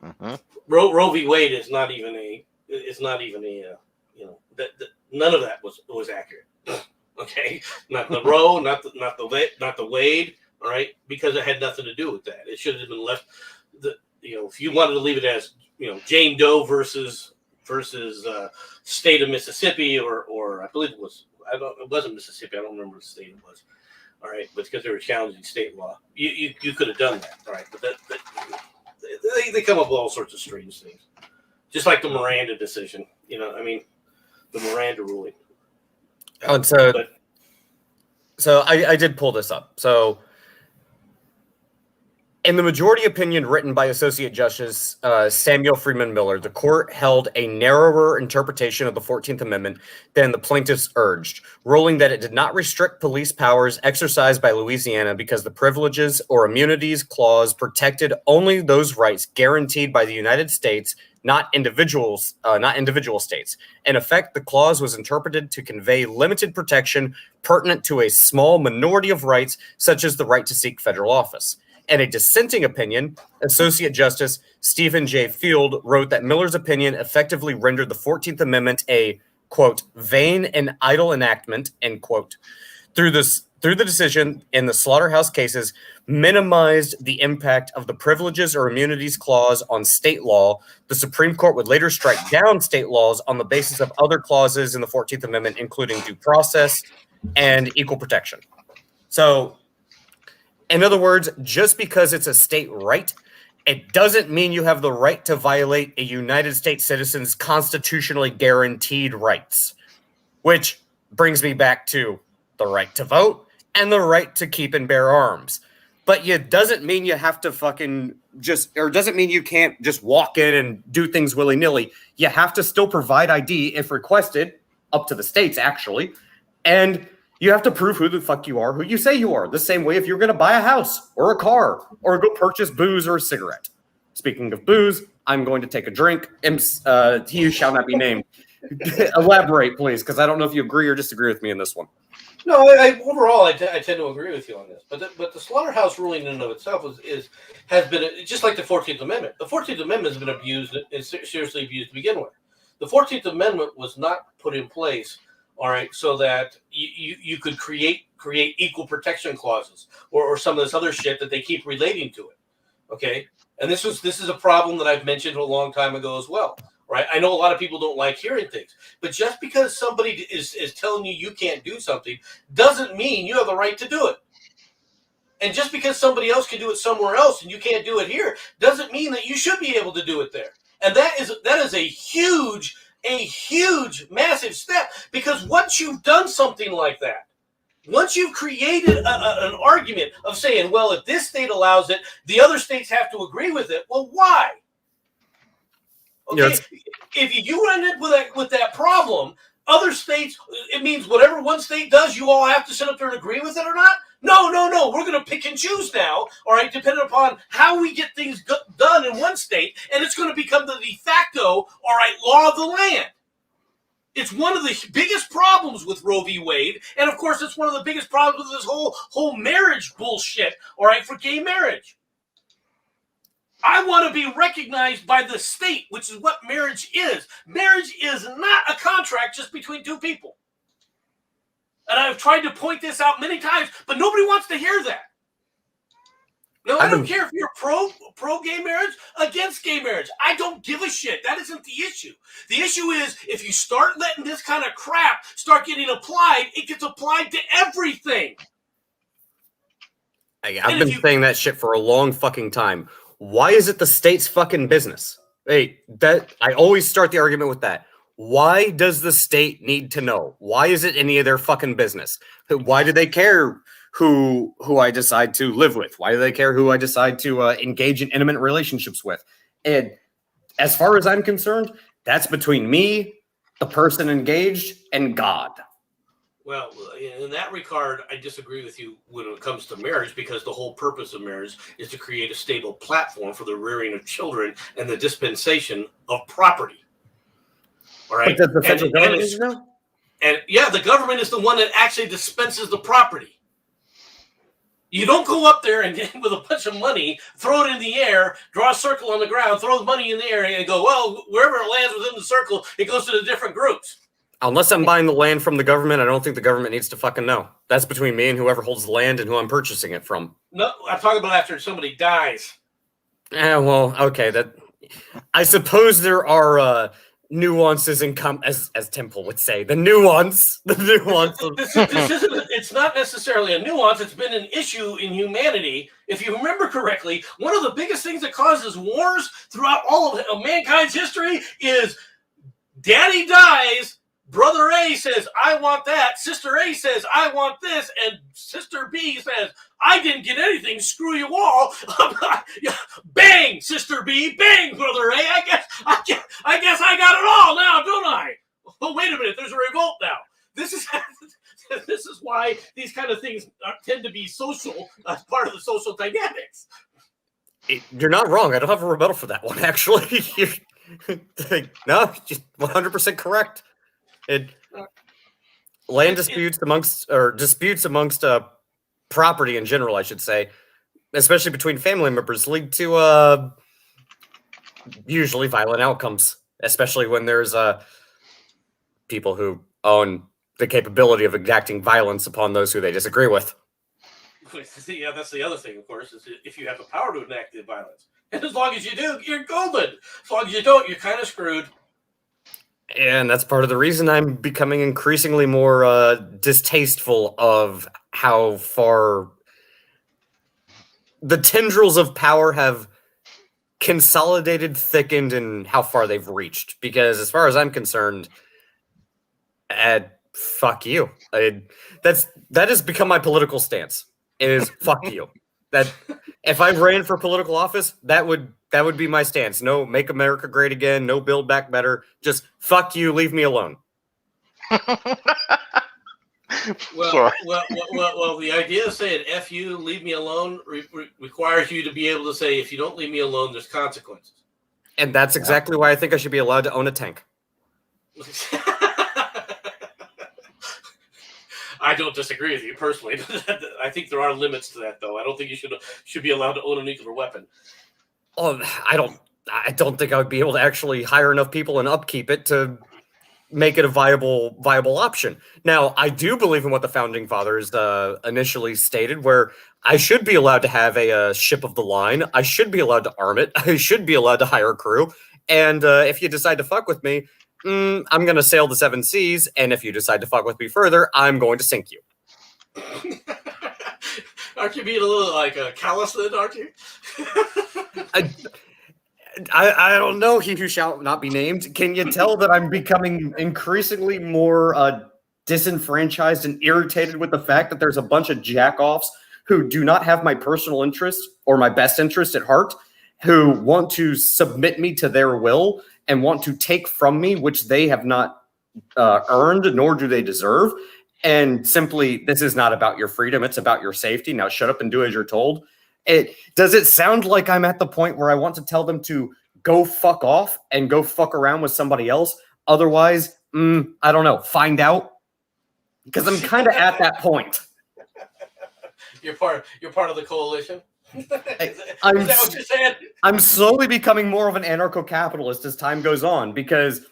Mm-hmm. Roe v. Wade is not even a none of that was accurate. Okay, not the Roe, not the Wade. All right, because it had nothing to do with that. It should have been left. If you wanted to leave it as Jane Doe versus state of Mississippi, or I believe it wasn't Mississippi. I don't remember what state it was. all right, but because they were challenging state law. You could have done that, all right, but they come up with all sorts of strange things, just like the Miranda decision. You know, I mean, the Miranda ruling. So I did pull this up. So in the majority opinion written by Associate Justice Samuel Freeman Miller, the court held a narrower interpretation of the 14th Amendment than the plaintiffs urged, ruling that it did not restrict police powers exercised by Louisiana because the Privileges or Immunities Clause protected only those rights guaranteed by the United States, not individual states. In effect, the clause was interpreted to convey limited protection pertinent to a small minority of rights, such as the right to seek federal office. In a dissenting opinion, Associate Justice Stephen J. Field wrote that Miller's opinion effectively rendered the 14th Amendment a, quote, vain and idle enactment, end quote. Through the decision in the slaughterhouse cases, minimized the impact of the Privileges or Immunities Clause on state law. The Supreme Court would later strike down state laws on the basis of other clauses in the 14th Amendment, including due process and equal protection. So, in other words, just because it's a state right, it doesn't mean you have the right to violate a United States citizen's constitutionally guaranteed rights, which brings me back to the right to vote and the right to keep and bear arms. But it doesn't mean you have to doesn't mean you can't just walk in and do things willy-nilly. You have to still provide ID if requested, up to the states, actually. And you have to prove who the fuck you are, who you say you are. The same way if you're going to buy a house or a car or go purchase booze or a cigarette. Speaking of booze, I'm going to take a drink. He who shall not be named. Elaborate, please, because I don't know if you agree or disagree with me in this one. No, overall, I tend to agree with you on this. But the slaughterhouse ruling in and of itself has been just like the 14th Amendment. The 14th Amendment has been abused and seriously abused to begin with. The 14th Amendment was not put in place, all right, so that you could create equal protection clauses or some of this other shit that they keep relating to it. Okay, and this is a problem that I've mentioned a long time ago as well. Right, I know a lot of people don't like hearing things, but just because somebody is telling you can't do something doesn't mean you have the right to do it. And just because somebody else can do it somewhere else and you can't do it here doesn't mean that you should be able to do it there. And that is a huge, massive step, because once you've done something like that, once you've created an argument of saying, well, if this state allows it, the other states have to agree with it. Well, why? Okay, yes. If you end up with that problem, other states, it means whatever one state does, you all have to sit up there and agree with it or not? No. We're going to pick and choose now, all right, depending upon how we get things done in one state, and it's going to become the de facto, all right, law of the land. It's one of the biggest problems with Roe v. Wade, and of course, it's one of the biggest problems with this whole marriage bullshit, all right, for gay marriage. I want to be recognized by the state, which is what marriage is. Marriage is not a contract just between two people. And I've tried to point this out many times, but nobody wants to hear that. No, I don't care if you're pro gay marriage, against gay marriage. I don't give a shit. That isn't the issue. The issue is if you start letting this kind of crap start getting applied, it gets applied to everything. I've been saying that shit for a long fucking time. Why is it the state's fucking business? Hey, I always start the argument with that. Why does the state need to know? Why is it any of their fucking business? Why do they care who I decide to live with? Why do they care who I decide to engage in intimate relationships with? And as far as I'm concerned, that's between me, the person engaged, and God. Well, in that regard, I disagree with you when it comes to marriage, because the whole purpose of marriage is to create a stable platform for the rearing of children and the dispensation of property. All right. But the federal government, the government is the one that actually dispenses the property. You don't go up there and with a bunch of money, throw it in the air, draw a circle on the ground, throw the money in the air, and go, well, wherever it lands within the circle, it goes to the different groups. Unless I'm buying the land from the government, I don't think the government needs to fucking know. That's between me and whoever holds the land and who I'm purchasing it from. No, I'm talking about after somebody dies. Yeah, well, okay. I suppose there are nuances and as Temple would say, the nuance. It's not necessarily a nuance. It's been an issue in humanity. If you remember correctly, one of the biggest things that causes wars throughout all of mankind's history is Daddy dies. Brother A says, I want that. Sister A says, I want this. And Sister B says, I didn't get anything. Screw you all. Bang, Sister B. Bang, Brother A. I guess I got it all now, don't I? Oh, wait a minute. There's a revolt now. This is why these kind of things tend to be social as part of the social dynamics. You're not wrong. I don't have a rebuttal for that one, actually. No, just 100% correct. Land disputes amongst property in general, I should say, especially between family members, lead to usually violent outcomes, especially when there's people who own the capability of exacting violence upon those who they disagree with. Yeah, that's the other thing, of course, is if you have the power to enact the violence. And as long as you do, you're golden. As long as you don't, you're kind of screwed. And that's part of the reason I'm becoming increasingly more distasteful of how far the tendrils of power have consolidated, thickened, and how far they've reached. Because as far as I'm concerned, fuck you. That has become my political stance. Is fuck you. That if I ran for political office, that would be my stance. No, make America great again. No, build back better. Just fuck you. Leave me alone. Well, the idea of saying "f you, leave me alone" requires you to be able to say, "If you don't leave me alone, there's consequences." And that's exactly why I think I should be allowed to own a tank. I don't disagree with you personally. I think there are limits to that, though. I don't think you should be allowed to own a nuclear weapon. Oh, I don't think I would be able to actually hire enough people and upkeep it to make it a viable option. Now, I do believe in what the founding fathers initially stated, where I should be allowed to have a ship of the line. I should be allowed to arm it. I should be allowed to hire a crew. And if you decide to fuck with me, I'm going to sail the 7 seas. And if you decide to fuck with me further, I'm going to sink you. Aren't you being a little like callous then, aren't you? I don't know, he who shall not be named. Can you tell that I'm becoming increasingly more disenfranchised and irritated with the fact that there's a bunch of jack-offs who do not have my personal interest or my best interest at heart, who want to submit me to their will and want to take from me which they have not earned, nor do they deserve. And simply, this is not about your freedom, it's about your safety. Now shut up and do as you're told. Does it sound like I'm at the point where I want to tell them to go fuck off and go fuck around with somebody else? Otherwise, I don't know, find out? Because I'm kind of at that point. You're part of the coalition? Is that what you're saying? I'm slowly becoming more of an anarcho-capitalist as time goes on, because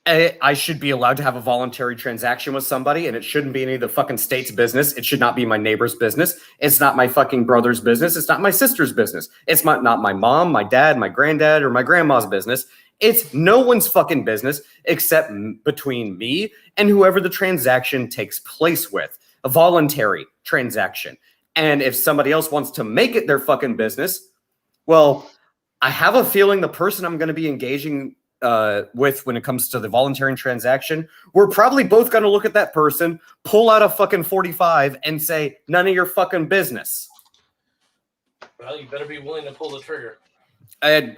I should be allowed to have a voluntary transaction with somebody, and it shouldn't be any of the fucking state's business. It should not be my neighbor's business. It's not my fucking brother's business. It's not my sister's business. It's not my mom, my dad, my granddad, or my grandma's business. It's no one's fucking business except between me and whoever the transaction takes place with. A voluntary transaction. And if somebody else wants to make it their fucking business, well, I have a feeling the person I'm going to be engaging with when it comes to the voluntary transaction, we're probably both going to look at that person, pull out a fucking 45 and say, none of your fucking business. Well, you better be willing to pull the trigger. And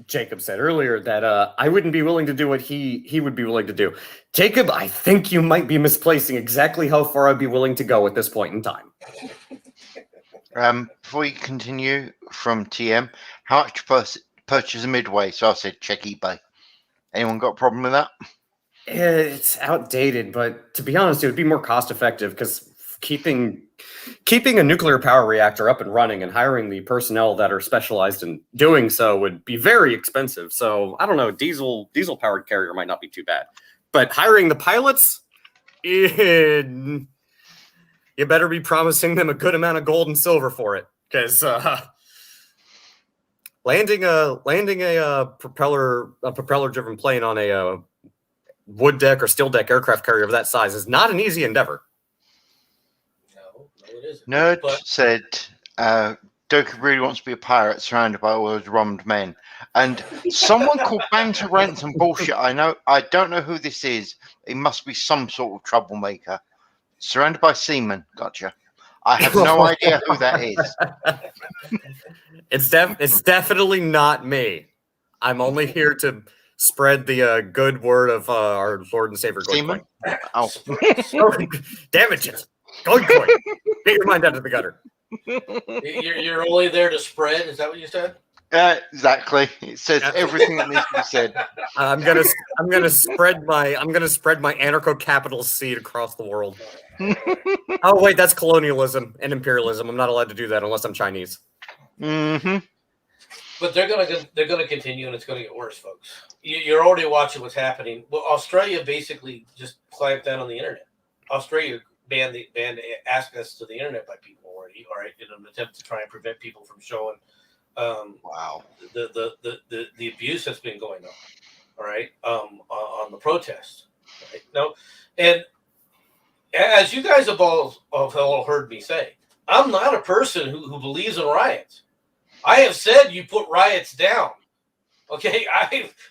Jacob said earlier that I wouldn't be willing to do what he would be willing to do. Jacob, I think you might be misplacing exactly how far I'd be willing to go at this point in time. Before we continue from TM, how much purchase a Midway? So I said check eBay. Anyone got a problem with that? It's outdated, but to be honest, it would be more cost effective because keeping a nuclear power reactor up and running and hiring the personnel that are specialized in doing so would be very expensive. So I don't know, diesel powered carrier might not be too bad, but hiring the pilots, you better be promising them a good amount of gold and silver for it, because landing a propeller driven plane on a wood deck or steel deck aircraft carrier of that size is not an easy endeavor. No, it isn't. Nerd But said, Doku really wants to be a pirate surrounded by all those rummed men. And someone called Banter Rants and Bullshit. I don't know who this is. It must be some sort of troublemaker. Surrounded by seamen. Gotcha. I have no idea who that is. It's definitely not me. I'm only here to spread the good word of our Lord and Savior. Seaman? Oh. Damn it, Jess. Get your mind out of the gutter. you're only there to spread. Is that what you said? Exactly. It says everything that needs to be said. I'm gonna spread my anarcho-capitalist seed across the world. Oh wait, that's colonialism and imperialism. I'm not allowed to do that unless I'm Chinese. Mm-hmm. But they're gonna continue, and it's gonna get worse, folks. You're already watching what's happening. Well, Australia basically just clamped down on the internet. Australia banned access to the internet by people already. All right, in an attempt to try and prevent people from showing. Wow. The abuse that's been going on. All right, on the protests. Right? No, and as you guys have all heard me say, I'm not a person who believes in riots. I have said you put riots down. Okay,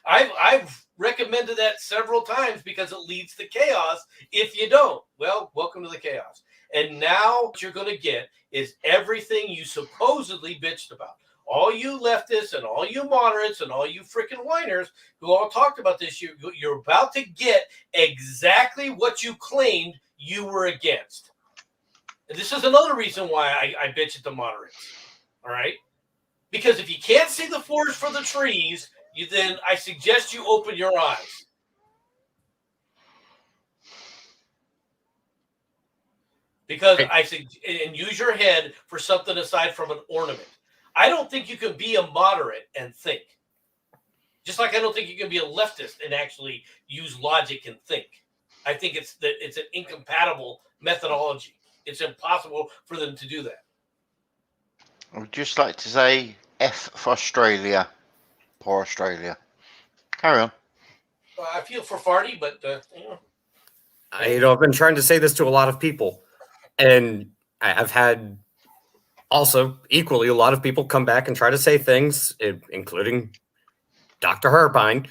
I've recommended that several times because it leads to chaos if you don't. Well, welcome to the chaos. And now what you're going to get is everything you supposedly bitched about. All you leftists and all you moderates and all you freaking whiners who all talked about this, you're about to get exactly what you claimed you were against. And this is another reason why I bitch at the moderates. All right? Because if you can't see the forest for the trees, then I suggest you open your eyes. Because and use your head for something aside from an ornament. I don't think you can be a moderate and think. Just like I don't think you can be a leftist and actually use logic and think. I think it's an incompatible methodology. It's impossible for them to do that. I would just like to say F for Australia. Poor Australia. Carry on. I feel for Farty, but I've been trying to say this to a lot of people, and I've had also equally a lot of people come back and try to say things, including Dr. Harpine.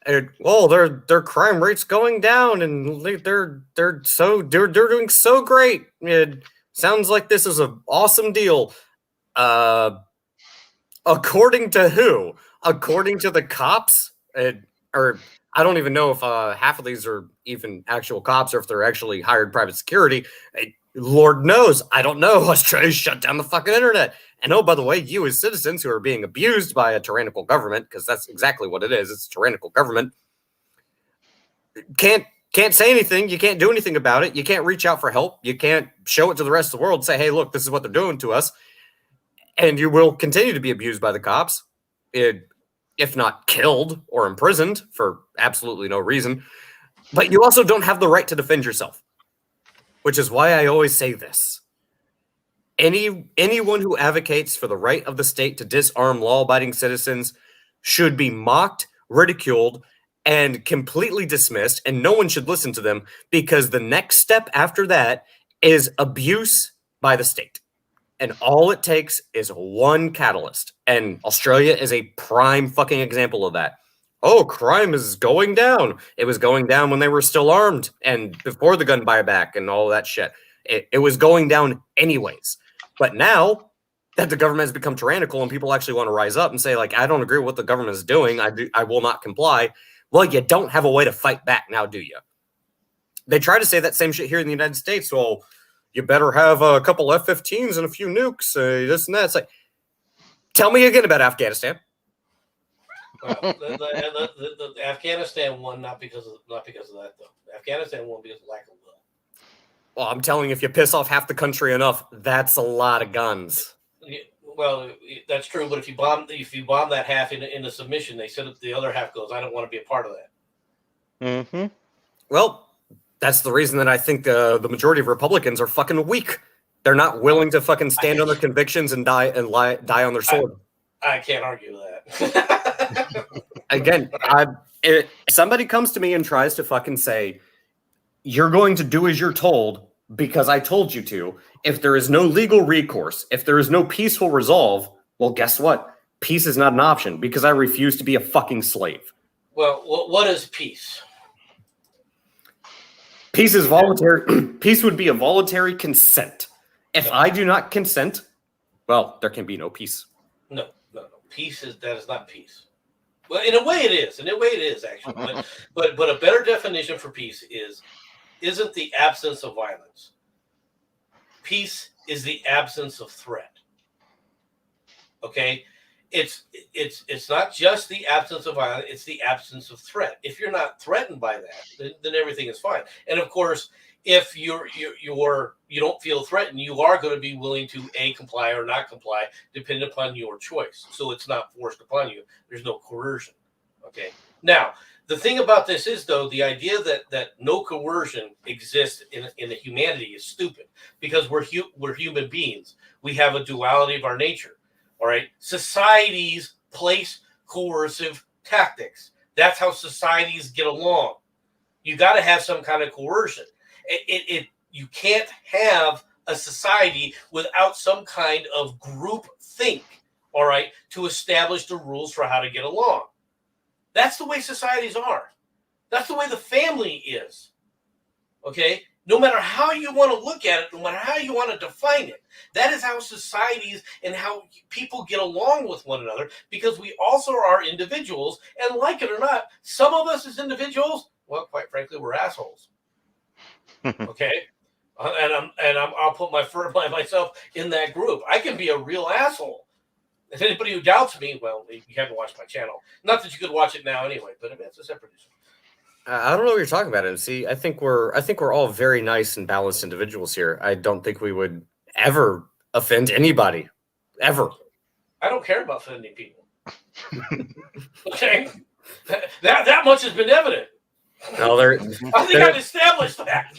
Their crime rate's going down, and they're doing so great. It sounds like this is an awesome deal. According to who? According to the cops? Or I don't even know if half of these are even actual cops or if they're actually hired private security. Lord knows. I don't know. Australia shut down the fucking internet. And oh, by the way, you as citizens who are being abused by a tyrannical government, because that's exactly what it is. It's a tyrannical government. Can't say anything. You can't do anything about it. You can't reach out for help. You can't show it to the rest of the world and say, hey, look, this is what they're doing to us. And you will continue to be abused by the cops, if not killed or imprisoned for absolutely no reason. But you also don't have the right to defend yourself, which is why I always say this. Anyone who advocates for the right of the state to disarm law-abiding citizens should be mocked, ridiculed, and completely dismissed, and no one should listen to them, because the next step after that is abuse by the state. And all it takes is one catalyst. And Australia is a prime fucking example of that. Oh, crime is going down. It was going down when they were still armed and before the gun buyback and all that shit. It was going down anyways. But now that the government has become tyrannical and people actually want to rise up and say, like, I don't agree with what the government is doing. I will not comply. Well, you don't have a way to fight back now, do you? They try to say that same shit here in the United States. Well, you better have a couple F-15s and a few nukes, this and that. It's like, tell me again about Afghanistan. Well, the Afghanistan won not because of that though. Afghanistan won because of lack of will. Well, I'm telling you, if you piss off half the country enough, that's a lot of guns. Well, that's true, but if you bomb that half into submission, they said the other half goes, I don't want to be a part of that. Mm-hmm. Well, that's the reason that I think the majority of Republicans are fucking weak. They're not willing to fucking stand on their convictions and die on their sword. I can't argue that. Again, if somebody comes to me and tries to fucking say, you're going to do as you're told because I told you to, if there is no legal recourse, if there is no peaceful resolve, well, guess what? Peace is not an option because I refuse to be a fucking slave. Well, what is peace? Peace is voluntary. Peace would be a voluntary consent. If I do not consent, well, there can be no peace. No. Peace that is not peace. Well, in a way it is. In a way it is, actually. But a better definition for peace isn't the absence of violence. Peace is the absence of threat. Okay? It's not just the absence of violence, it's the absence of threat. If you're not threatened by that, then everything is fine. And of course, if you don't feel threatened, you are going to be willing to comply or not comply, depending upon your choice. So it's not forced upon you. There's no coercion. Okay. Now, the thing about this is, though, the idea that no coercion exists in the humanity is stupid, because we're human beings. We have a duality of our nature. All right. Societies place coercive tactics. That's how societies get along. You got to have some kind of coercion. You can't have a society without some kind of group think, all right, to establish the rules for how to get along. That's the way societies are. That's the way the family is. Okay? No matter how you want to look at it, no matter how you want to define it, that is how societies and how people get along with one another, because we also are individuals, and like it or not, some of us as individuals, well, quite frankly, we're assholes. Okay, I'll put myself in that group. I can be a real asshole. If anybody who doubts me, well, you haven't watched my channel. Not that you could watch it now anyway, but I mean, it's a separate issue. I don't know what you're talking about, MC. I think we're all very nice and balanced individuals here. I don't think we would ever offend anybody, ever. I don't care about offending people. Okay, that much has been evident. No, I think I've established that.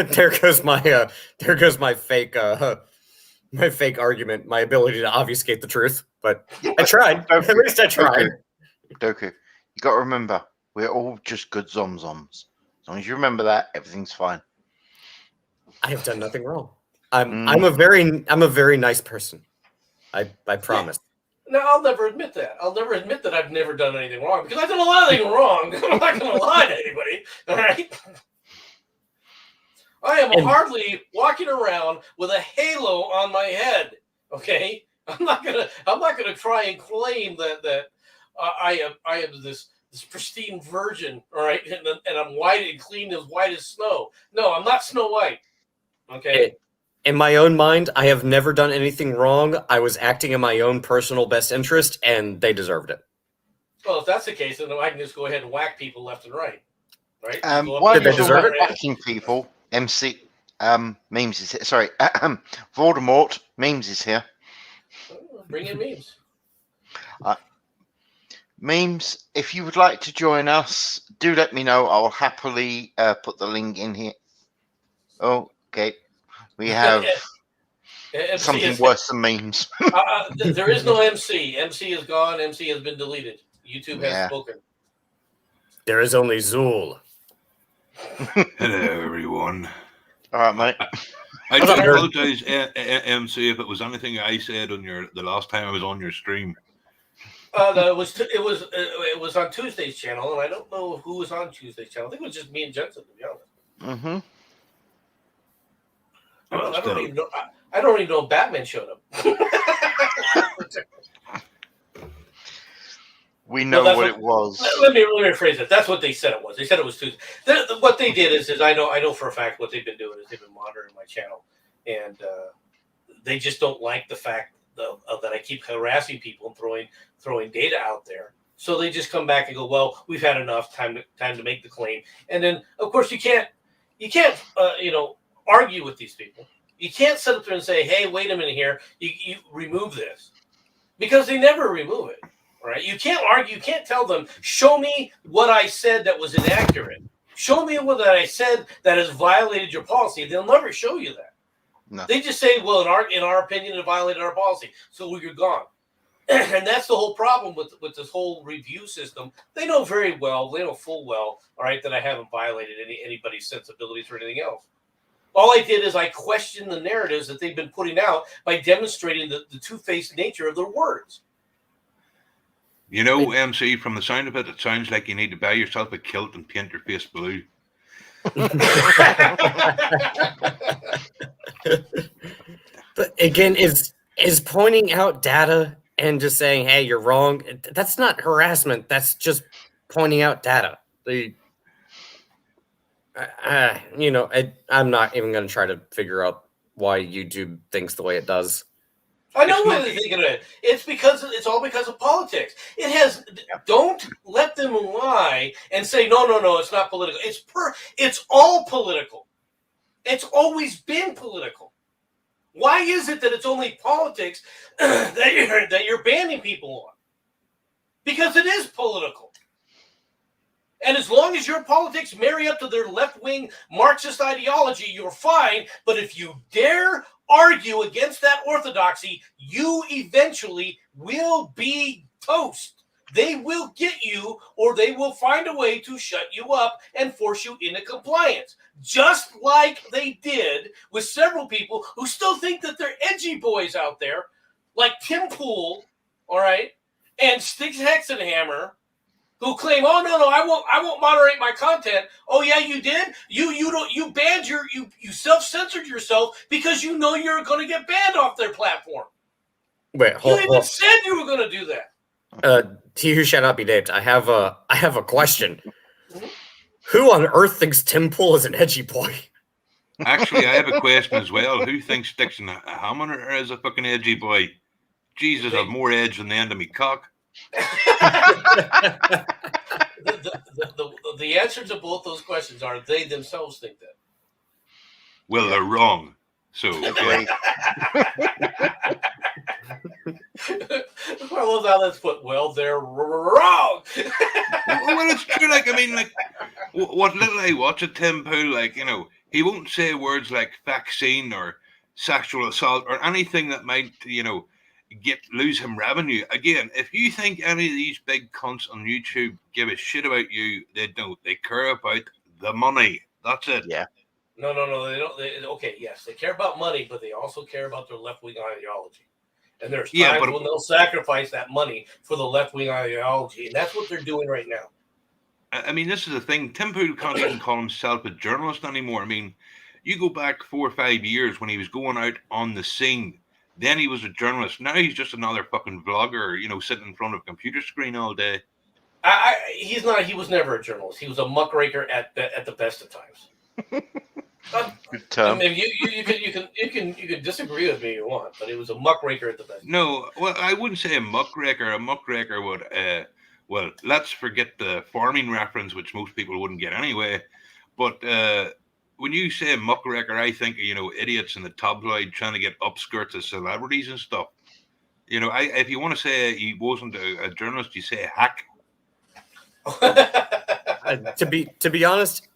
There goes my fake argument, my ability to obfuscate the truth. But I tried. At least I tried. Doku, you got to remember, we're all just good zomzoms. As long as you remember that, everything's fine. I have done nothing wrong. I'm a very nice person. I promise. Yeah. No, I'll never admit that. I'll never admit that I've never done anything wrong, because I've done a lot of things wrong. I'm not going to lie to anybody. All right. I am hardly walking around with a halo on my head. Okay. I'm not gonna try and claim that I am this pristine virgin. All right. And I'm white and clean, as white as snow. No, I'm not Snow White. Okay. In my own mind, I have never done anything wrong. I was acting in my own personal best interest, and they deserved it. Well, if that's the case, then I can just go ahead and whack people left and right. Right? Why are you whacking people? MC Memes is here. Sorry, Voldemort Memes is here. Bring in Memes. Memes, if you would like to join us, do let me know. I'll happily put the link in here. Oh, okay. We have something worse than memes. There is no MC. MC is gone. MC has been deleted. YouTube has spoken. There is only Zool. Hello, everyone. All right, mate. I do apologize, MC, if it was anything I said on the last time I was on your stream. It was on Tuesday's channel, and I don't know who was on Tuesday's channel. I think it was just me and Jensen, to be honest. Mm-hmm. I don't even know if Batman showed up. We know what it was. Let me rephrase it. That's what they said it was. They said it was Tuesday. What they did is I know for a fact what they've been doing is they've been monitoring my channel, and they just don't like the fact that I keep harassing people and throwing data out there. So they just come back and go, well, we've had enough time to make the claim. And then of course you can't argue with these people. You can't sit up there and say, hey, wait a minute here, you remove this, because they never remove it. All right, you can't argue. You can't tell them, show me what I said that was inaccurate. Show me what I said that has violated your policy. They'll never show you that. No. They just say, well, in our opinion, it violated our policy, so you're gone. And that's the whole problem with this whole review system. They know very well, they know full well, all right, that I haven't violated anybody's sensibilities or anything else. All I did is I questioned the narratives that they've been putting out by demonstrating the two-faced nature of their words. You know, MC, from the sound of it, it sounds like you need to buy yourself a kilt and paint your face blue. But again, is pointing out data and just saying, "Hey, you're wrong." That's not harassment. That's just pointing out data. I'm not even going to try to figure out why YouTube thinks the way it does. I know what they're thinking of it. It's all because of politics. Don't let them lie and say no, it's not political. It's all political. It's always been political. Why is it that it's only politics that you're banning people on? Because it is political. And as long as your politics marry up to their left-wing Marxist ideology, you're fine. But if you dare argue against that orthodoxy, you eventually will be toast. They will get you, or they will find a way to shut you up and force you into compliance. Just like they did with several people who still think that they're edgy boys out there, like Tim Pool, all right, and Sticks Hexenhammer, who claim, "Oh no, I won't moderate my content." Oh yeah, you did. You banned you self-censored yourself because you know you're going to get banned off their platform. Wait, you even said you were going to do that. He who shall not be named. I have a question. Who on earth thinks Tim Pool is an edgy boy? Actually, I have a question as well. Who thinks Sticks and Hammer is a fucking edgy boy? Jesus, I've more edge than the end of me cock. The answer to both those questions are they themselves think that. Well, they're wrong. So, Agree. Well, now let's put, well, they're wrong. Well, it's true. Like, I mean, like, what little I watch of Tim Pool, like, you know, he won't say words like vaccine or sexual assault or anything that might, you know, lose him revenue. Again, if you think any of these big cunts on YouTube give a shit about you, they don't. They care about the money. That's it. Yeah. No, they don't. Okay, yes, they care about money, but they also care about their left-wing ideology. And there's times when they'll sacrifice that money for the left-wing ideology, and that's what they're doing right now. I mean, this is the thing. Tim Pool can't even call himself a journalist anymore. I mean, you go back 4 or 5 years when he was going out on the scene. Then he was a journalist. Now he's just another fucking vlogger, you know, sitting in front of a computer screen all day. He's not. He was never a journalist. He was a muckraker at the best of times. Good term. I mean, you can disagree with me if you want, but it was a muckraker at the best. No, well, I wouldn't say a muckraker. A muckraker would, well, let's forget the farming reference, which most people wouldn't get anyway. But when you say muckraker, I think of, you know, idiots in the tabloid trying to get upskirts of celebrities and stuff. You know, if you want to say he wasn't a journalist, you say hack. To be honest,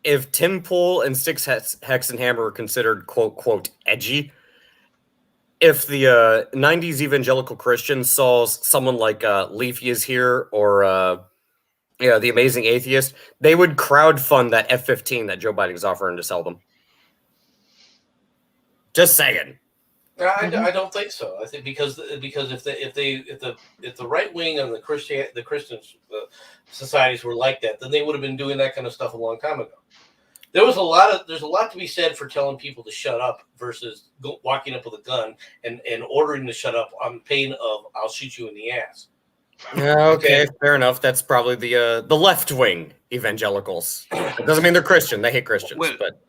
if Tim Pool and Sticks Hexenhammer were considered quote edgy, if the 90s evangelical Christians saw someone like Leafy is here or the Amazing Atheist, they would crowdfund that F-15 that Joe Biden's offering to sell them. Just saying. I don't think so. I think because if the right wing and the Christian societies were like that, then they would have been doing that kind of stuff a long time ago. There's a lot to be said for telling people to shut up versus walking up with a gun and ordering them to shut up on pain of "I'll shoot you in the ass." Okay, fair enough. That's probably the left wing evangelicals. It doesn't mean they're Christian. They hate Christians. Well, but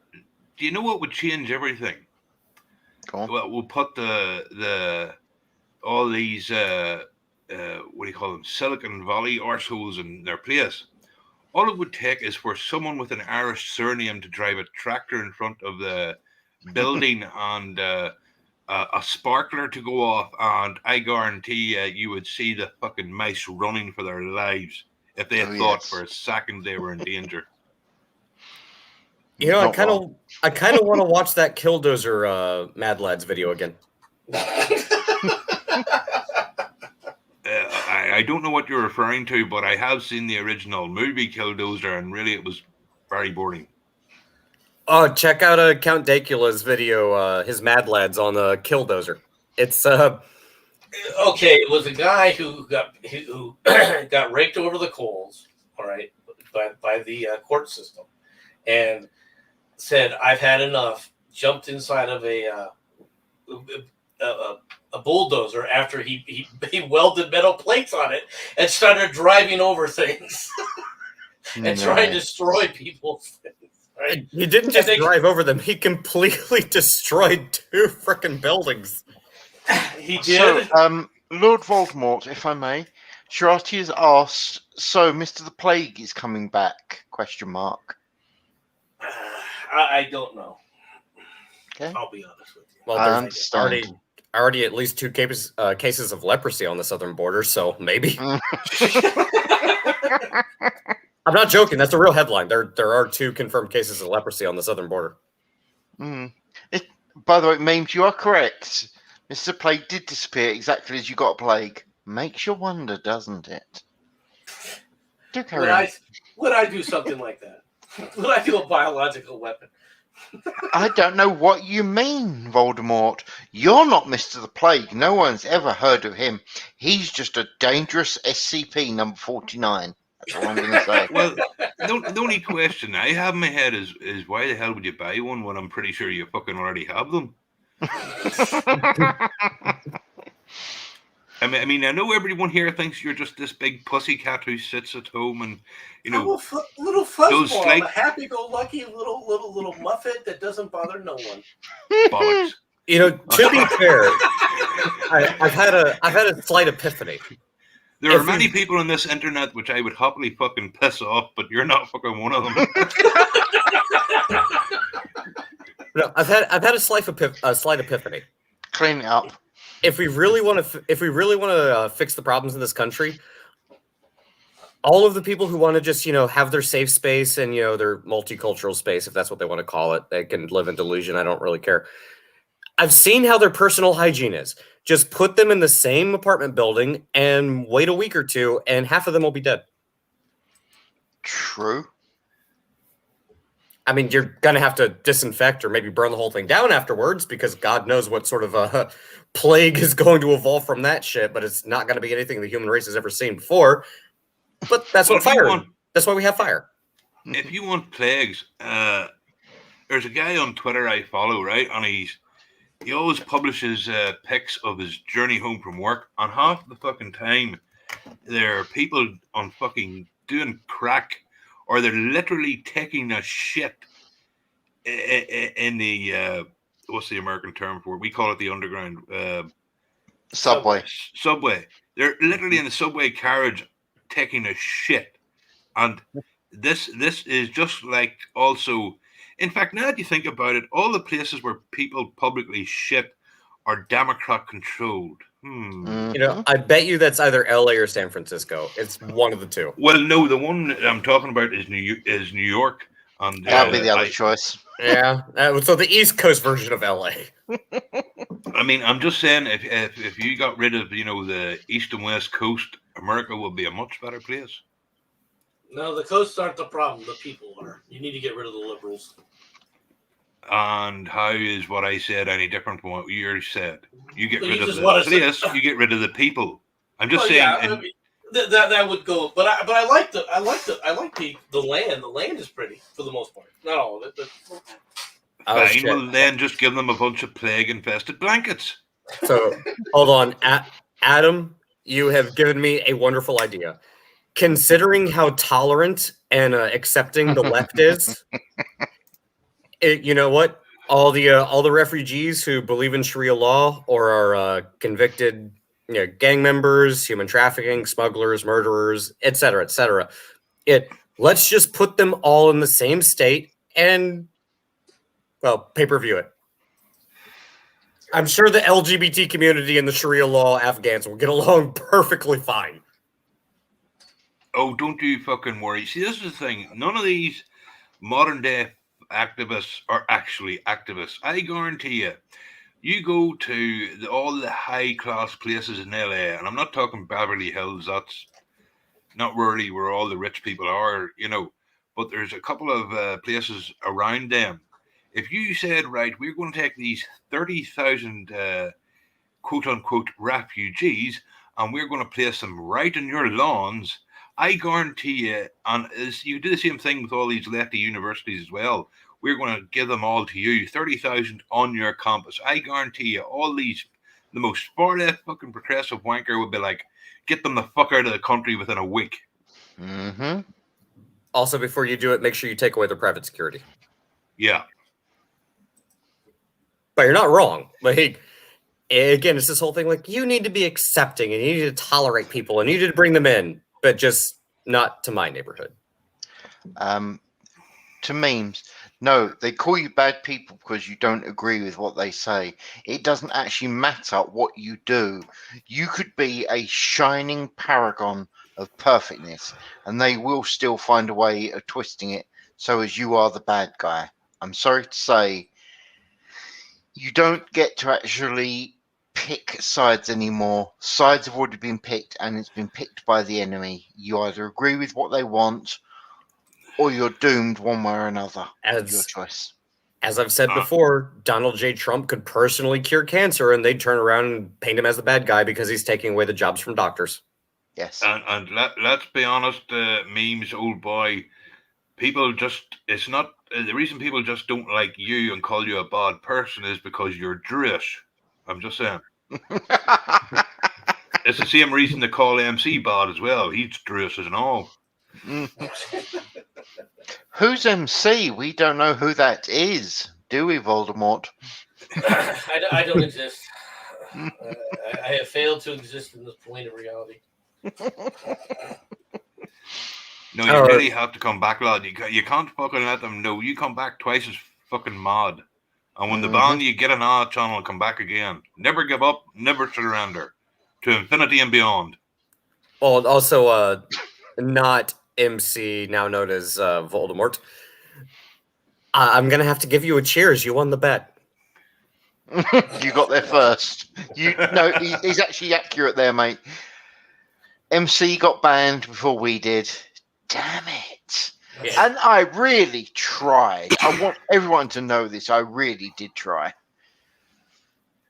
do you know what would change everything? Cool. Well, we'll put all these what do you call them, Silicon Valley arseholes in their place. All it would take is for someone with an Irish surname to drive a tractor in front of the building and a sparkler to go off, and I guarantee you would see the fucking mice running for their lives if they thought for a second they were in danger. You know, I kind of want to watch that Killdozer Mad Lads video again. I don't know what you're referring to, but I have seen the original movie Killdozer, and really it was very boring. Oh, check out Count Dacula's video, his Mad Lads on Killdozer. It's Okay, it was a guy who got raked over the coals, all right, by the court system, and said, "I've had enough." Jumped inside of a bulldozer after he welded metal plates on it and started driving over things and trying to destroy people's things. Right? He didn't just drive over them; he completely destroyed 2 freaking buildings. He did. So, Lord Voldemort, if I may, Shirati has asked, so Mr. the Plague is coming back, question mark. I don't know. Okay. I'll be honest with you. Well, I there's understand. already at least 2 cases of leprosy on the southern border, so maybe. I'm not joking. That's a real headline. There are 2 confirmed cases of leprosy on the southern border. By the way, Memes, you are correct. Mr. Plague did disappear exactly as you got a plague. Makes you wonder, doesn't it? Do carry on. Would I do something like that? Would I do a biological weapon? I don't know what you mean, Voldemort. You're not Mr. the Plague. No one's ever heard of him. He's just a dangerous SCP number 49. That's all I'm going to say. Well, the only question I have in my head is why the hell would you buy one when I'm pretty sure you fucking already have them? I mean, I know everyone here thinks you're just this big pussycat who sits at home and, you know, little fuzzball, a happy-go-lucky little muffet that doesn't bother no one. Bollocks. You know, to be fair, I've had a slight epiphany. There are many people on this internet which I would happily fucking piss off, but you're not fucking one of them. No, I've had a slight epiphany. Clean it up. If we really want to fix the problems in this country, all of the people who want to just have their safe space and their multicultural space, if that's what they want to call it, they can live in delusion. I don't really care. I've seen how their personal hygiene is. Just put them in the same apartment building and wait a week or 2, and half of them will be dead. True. I mean, you're going to have to disinfect or maybe burn the whole thing down afterwards because God knows what sort of a plague is going to evolve from that shit, but it's not going to be anything the human race has ever seen before. But that's what fire is. That's why we have fire. If you want plagues, there's a guy on Twitter I follow, right? And he always publishes pics of his journey home from work. And half the fucking time, there are people on fucking doing crack, or they're literally taking a shit in the what's the American term for it? We call it the underground Subway. They're literally in the subway carriage taking a shit, and this is just like also. In fact, now that you think about it, all the places where people publicly shit are Democrat controlled. I bet you that's either LA or San Francisco. It's one of the 2. Well, no, the one I'm talking about is New York. And that'll be the other choice. Yeah, so the East Coast version of LA. I mean, I'm just saying, if you got rid of the East and West Coast, America would be a much better place. No, the coasts aren't the problem. The people are. You need to get rid of the liberals. And how is what I said any different from what you said? You get rid of the place. You get rid of the people. I'm just saying. Yeah, I mean, that would go, but I like the land. The land is pretty for the most part. Not all of it. Fine. Well, then just give them a bunch of plague-infested blankets. So hold on, Adam. You have given me a wonderful idea. Considering how tolerant and accepting the left is, you know what? All the refugees who believe in Sharia law or are convicted, gang members, human trafficking, smugglers, murderers, etc., etc. Let's just put them all in the same state and, pay-per-view it. I'm sure the LGBT community and the Sharia law Afghans will get along perfectly fine. Oh, don't you fucking worry. See, this is the thing. None of these modern day activists are actually activists. I guarantee you, You go to all the high-class places in LA, and I'm not talking Beverly Hills. That's not really where all the rich people are, but there's a couple of places around them. If you said, right, we're going to take these 30,000 quote-unquote refugees, and we're going to place them right in your lawns, I guarantee you, and you do the same thing with all these lefty universities as well, we're going to give them all to you, 30,000 on your campus. I guarantee you, the most far-left fucking progressive wanker would be like, get them the fuck out of the country within a week. Mm-hmm. Also, before you do it, make sure you take away their private security. Yeah. But you're not wrong. Like, again, it's this whole thing, like, you need to be accepting and you need to tolerate people and you need to bring them in, but just not to my neighborhood. To memes, no, they call you bad people because you don't agree with what they say. It doesn't actually matter what you do. You could be a shining paragon of perfectness, and they will still find a way of twisting it so as you are the bad guy. I'm sorry to say, you don't get to actually pick sides anymore. Sides have already been picked, and it's been picked by the enemy. You either agree with what they want, or you're doomed one way or another. Your choice. As I've said before, Donald J. Trump could personally cure cancer, and they'd turn around and paint him as the bad guy because he's taking away the jobs from doctors. Yes. And let's be honest, memes, old boy, people just, it's not, the reason people just don't like you and call you a bad person is because you're Jewish. I'm just saying. It's the same reason they call MC bad as well. He's Jewish and all. Who's MC? We don't know who that is, do we, Voldemort? I don't exist. I have failed to exist in this plane of reality. No, you really have to come back, lad. You can't fucking let them know. You come back twice as fucking mad. And when they ban you, get an R channel and come back again. Never give up, never surrender. To infinity and beyond. Well, also, not MC, now known as Voldemort. I'm going to have to give you a cheers. You won the bet. You got there first. No, he's actually accurate there, mate. MC got banned before we did. Damn it. Yeah. And I really tried. I want everyone to know this. I really did try.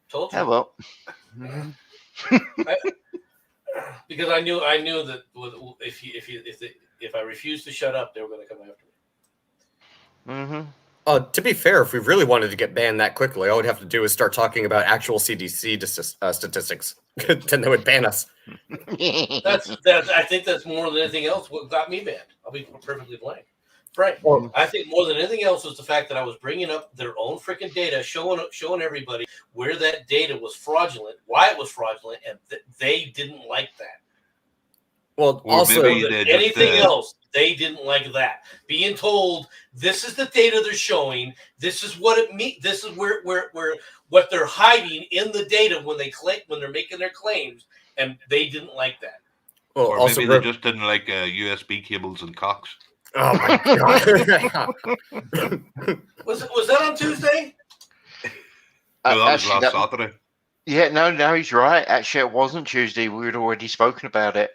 Told you. Oh, well. Because I knew that if I refused to shut up, they were going to come after me. Mm-hmm. To be fair, if we really wanted to get banned that quickly, all we'd have to do is start talking about actual CDC statistics. Then they would ban us. I think that's more than anything else what got me banned. I'll be perfectly frank. I think more than anything else was the fact that I was bringing up their own freaking data, showing everybody where that data was fraudulent, why it was fraudulent, and they didn't like that. Well, also anything else, they didn't like that. Being told this is the data they're showing, this is what it means, this is where what they're hiding in the data when they're making their claims, and they didn't like that. Well, or maybe they just didn't like USB cables and cocks. Oh my god! Was that on Tuesday? No, that was last Saturday. Yeah, no, he's right. Actually, it wasn't Tuesday. We had already spoken about it.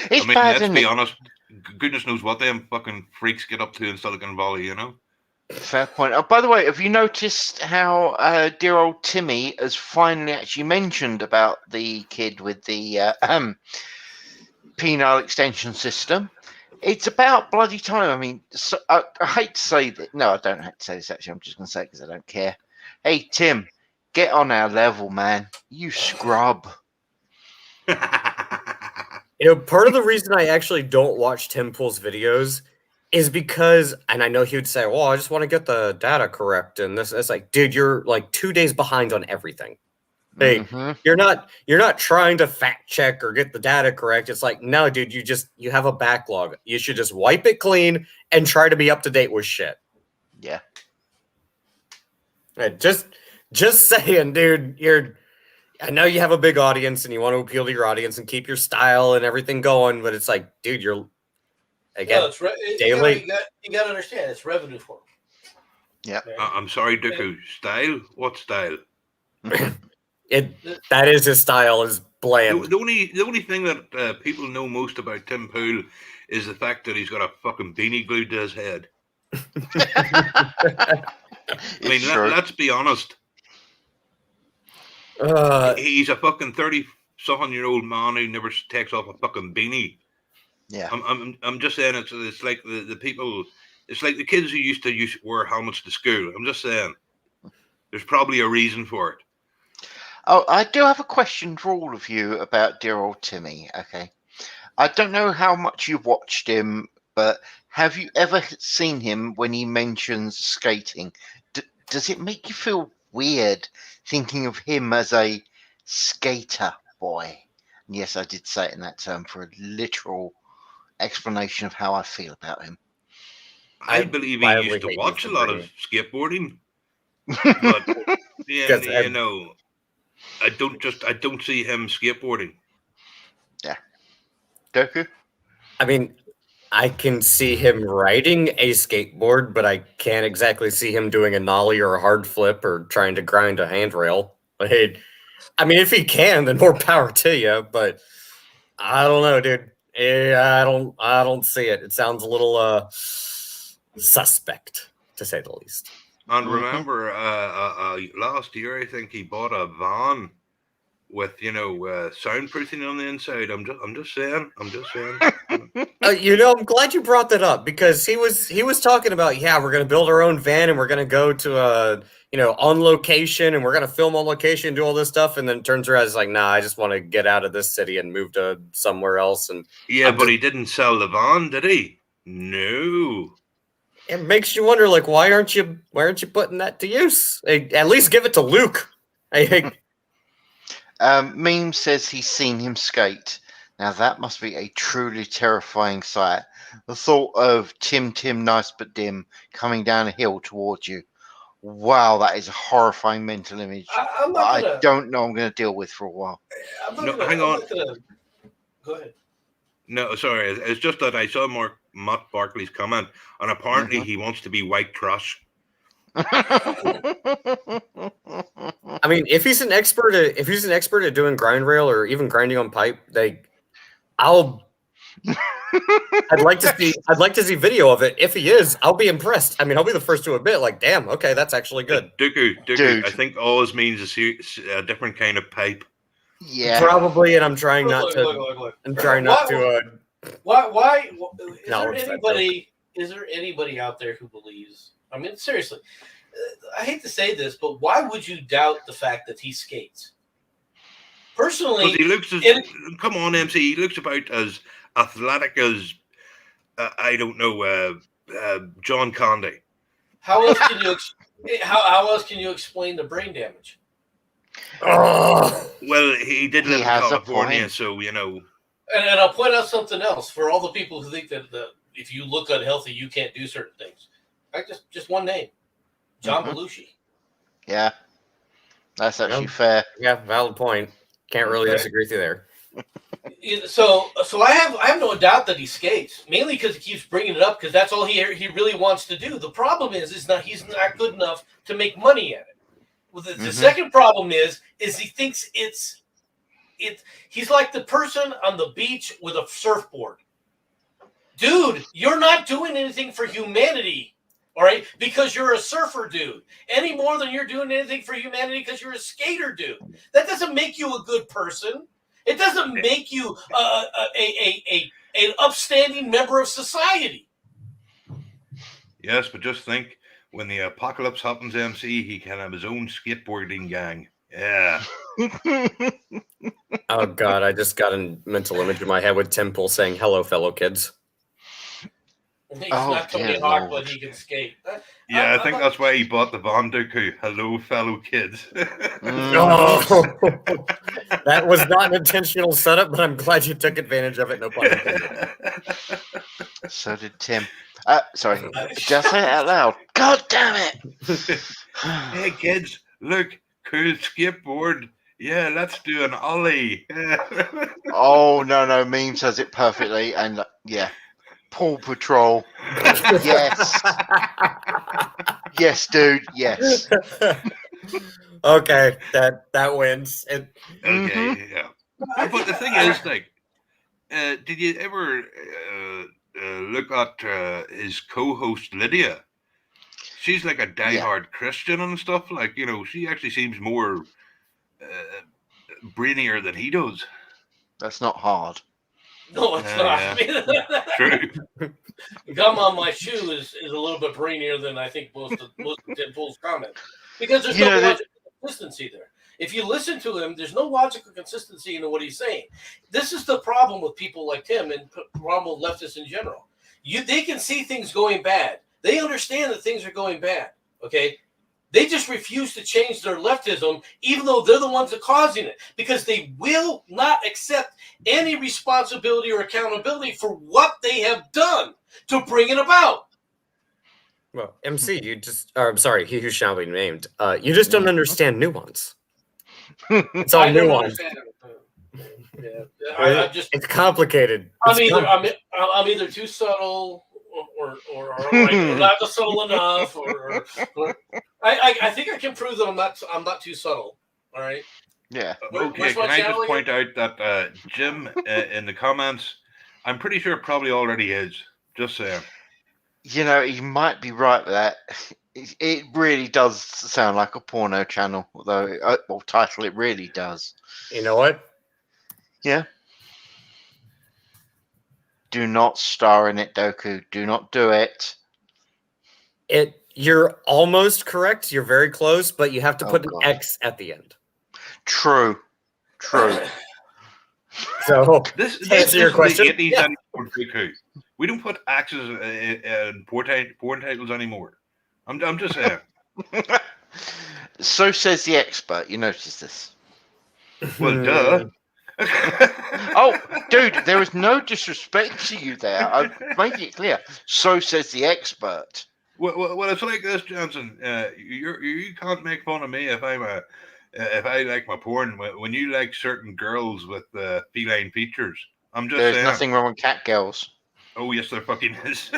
It's bad, let's be honest. Goodness knows what them fucking freaks get up to in Silicon Valley, you know? Fair point. Oh, by the way, have you noticed how dear old Timmy has finally actually mentioned about the kid with the penile extension system? It's about bloody time. I mean, I hate to say that. No, I don't hate to say this, actually. I'm just going to say it because I don't care. Hey, Tim, get on our level, man. You scrub. Part of the reason I actually don't watch Tim Pool's videos is because, and I know he would say, well, I just want to get the data correct. And this, it's like, dude, you're like 2 days behind on everything. Hey, you're not trying to fact check or get the data correct. It's like, no, dude, you have a backlog. You should just wipe it clean and try to be up to date with shit. Yeah. Right, just saying, dude, I know you have a big audience and you want to appeal to your audience and keep your style and everything going, but it's like, dude, you're again daily. You got to understand, it's revenue for them. Yeah. I'm sorry, Dooku. Style? What style? That is his style, is bland. The only thing that people know most about Tim Pool is the fact that he's got a fucking beanie glued to his head. I mean, let's be honest. He's a fucking 30-something-year-old man who never takes off a fucking beanie. Yeah. I'm just saying it's like the people. It's like the kids who used to wear helmets to school. I'm just saying. There's probably a reason for it. Oh, I do have a question for all of you about dear old Timmy. Okay. I don't know how much you've watched him, but have you ever seen him when he mentions skating? Does it make you feel weird thinking of him as a skater boy? And yes, I did say it in that term for a literal explanation of how I feel about him. I believe he used to watch a lot of skateboarding, but you know, I don't see him skateboarding. Yeah, Doku. I mean, I can see him riding a skateboard, but I can't exactly see him doing a nollie or a hard flip or trying to grind a handrail. I mean, if he can, then more power to you. But I don't know, dude. I don't see it. It sounds a little suspect, to say the least. And remember, last year I think he bought a van with soundproofing on the inside. I'm just saying. I'm glad you brought that up, because he was talking about, we're gonna build our own van and we're gonna go to on location and we're gonna film on location and do all this stuff, and then turns around, it's like, nah, I just want to get out of this city and move to somewhere else. And but he didn't sell the van, did he? No. It makes you wonder, like, why aren't you putting that to use? At least give it to Luke. Meme says he's seen him skate. Now that must be a truly terrifying sight. The thought of Tim Nice but Dim coming down a hill towards you. Wow, that is a horrifying mental image. I don't know I'm going to deal with for a while. Hang on. Go ahead. No, sorry. It's just that I saw Matt Barkley's comment, and apparently he wants to be white trash. I mean, if he's an expert at doing grind rail or even grinding on pipe, I'd like to see video of it. If he is, I'll be impressed. I mean, I'll be the first to admit, like, damn, okay, that's actually good. Dude. I think all this means is a different kind of pipe. Yeah, probably, and I'm trying not to. I'm trying not to. Why? Is there anybody out there who believes? I mean, seriously, I hate to say this, but why would you doubt the fact that he skates? Personally, he looks come on, MC. He looks about as athletic as I don't know, John Conde. How else can you explain the brain damage? Well, he did live in California, so you know. And I'll point out something else for all the people who think that if you look unhealthy, you can't do certain things. Just one name, John Belushi. Yeah, that's actually fair. Yeah, valid point. Can't really disagree with you there. So I have no doubt that he skates, mainly because he keeps bringing it up because that's all he really wants to do. The problem is he's not good enough to make money at it. Well, the second problem is he thinks he's like the person on the beach with a surfboard. Dude, you're not doing anything for humanity, all right? Because you're a surfer dude, any more than you're doing anything for humanity because you're a skater dude. That doesn't make you a good person. It doesn't make you an upstanding member of society. Yes, but just think, when the apocalypse happens, MC, he can have his own skateboarding gang. Yeah. Oh, God, I just got a mental image in my head with Tim Pool saying, "Hello, fellow kids." He's not Tony Hawk, but he can skate. I think that's why he bought the Van Dooku. Hello, fellow kids. That was not an intentional setup, but I'm glad you took advantage of it. No pun intended. So did Tim. Sorry, just say it out loud. God damn it! Hey kids, look, cool skateboard. Yeah, let's do an ollie. Oh no, Meme says it perfectly, and Paw Patrol. Yes. Yes, dude. Yes. Okay, that wins. Okay, Mhm. yeah. But the thing is, like, did you ever look at his co-host Lydia? She's like a Yeah. diehard Christian and stuff. Like, she actually seems more brainier than he does. That's not hard. No, it's not. Yeah. True. Gum on my shoe is a little bit brainier than I think most of Tim Pool's comments, because there's You no know that. logical consistency there. If you listen to him, there's no logical consistency in what he's saying. This is the problem with people like Tim and problem with leftists in general. They can see things going bad. They understand that things are going bad. Okay. They just refuse to change their leftism, even though they're the ones that are causing it, because they will not accept any responsibility or accountability for what they have done to bring it about. Well, MC, I'm sorry, he who shall be named. You just don't understand nuance. It's all I don't nuance. understand it. Yeah, It's complicated. I'm either too subtle or not just subtle enough, or I think I can prove that I'm not too subtle. All right. Yeah. Okay, can I just point out that Jim in the comments, I'm pretty sure probably already is. Just saying. You might be right with that. It really does sound like a porno channel, although, well, title it really does. You know what? Yeah. Do not star in it, Doku. Do not do it. You're almost correct. You're very close, but you have to put an X at the end. True. So this answer your question. Yeah. We don't put axes in porn titles anymore. I'm just saying. So says the expert. You notice this? Well, duh. Oh, dude, there was no disrespect to you there. I've made it clear. So says the expert. Well, it's like this, Johnson. You can't make fun of me if I like my porn when you like certain girls with feline features. I'm just saying. There's nothing wrong with cat girls. Oh yes, there fucking is.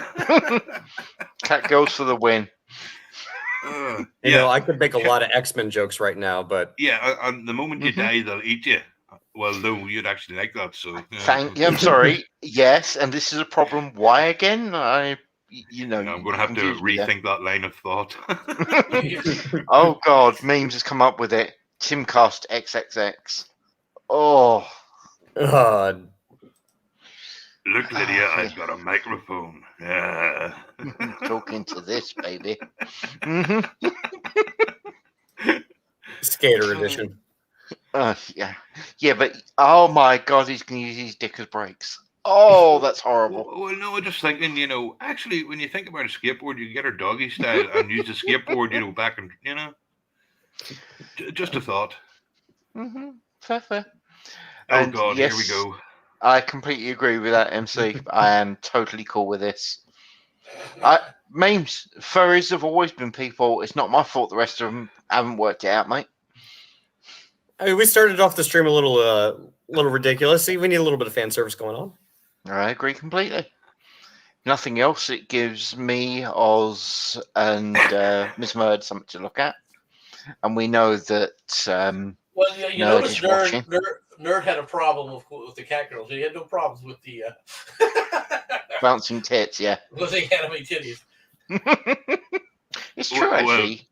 Cat girls for the win. You know, I could make a lot of X-Men jokes right now, but yeah, and the moment you die, they'll eat you. Well, no, you'd actually like that. So thank you. I'm sorry. Yes, and this is a problem. Why again? I'm going to have to rethink that line of thought. Oh God, memes has come up with it. Timcast XXX. Oh. Look, Lydia, I've got a microphone. Talking to this baby. Skater edition. Yeah, but oh my God, he's gonna use his dick as brakes. Oh, that's horrible. Well, no, I'm just thinking, actually, when you think about a skateboard, you can get her doggy style and use the skateboard, back and, just a thought. Fair. Oh, God, yes, here we go. I completely agree with that, MC. I am totally cool with this. Memes, furries have always been people. It's not my fault the rest of them haven't worked it out, mate. I mean, we started off the stream a little ridiculous. So we need a little bit of fan service going on. I agree completely. Nothing else. It gives me, Oz, and Miss Murd something to look at. And we know that well, yeah, you Nerd notice is watching. Nerd had a problem with the cat girls. He had no problems with the bouncing tits, yeah. With the anime titties. It's true, actually.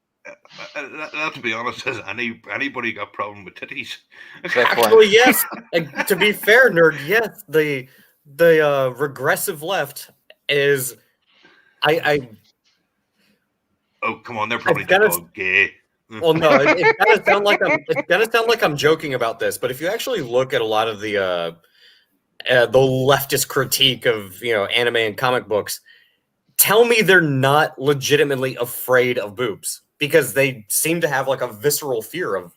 To be honest, has anybody got a problem with titties? Actually, yes. To be fair, Nerd, yes. The regressive left is I oh, come on, they're probably just all gay. Well, no, it's gonna sound like I'm joking about this, but if you actually look at a lot of the leftist critique of anime and comic books, tell me they're not legitimately afraid of boobs, because they seem to have like a visceral fear of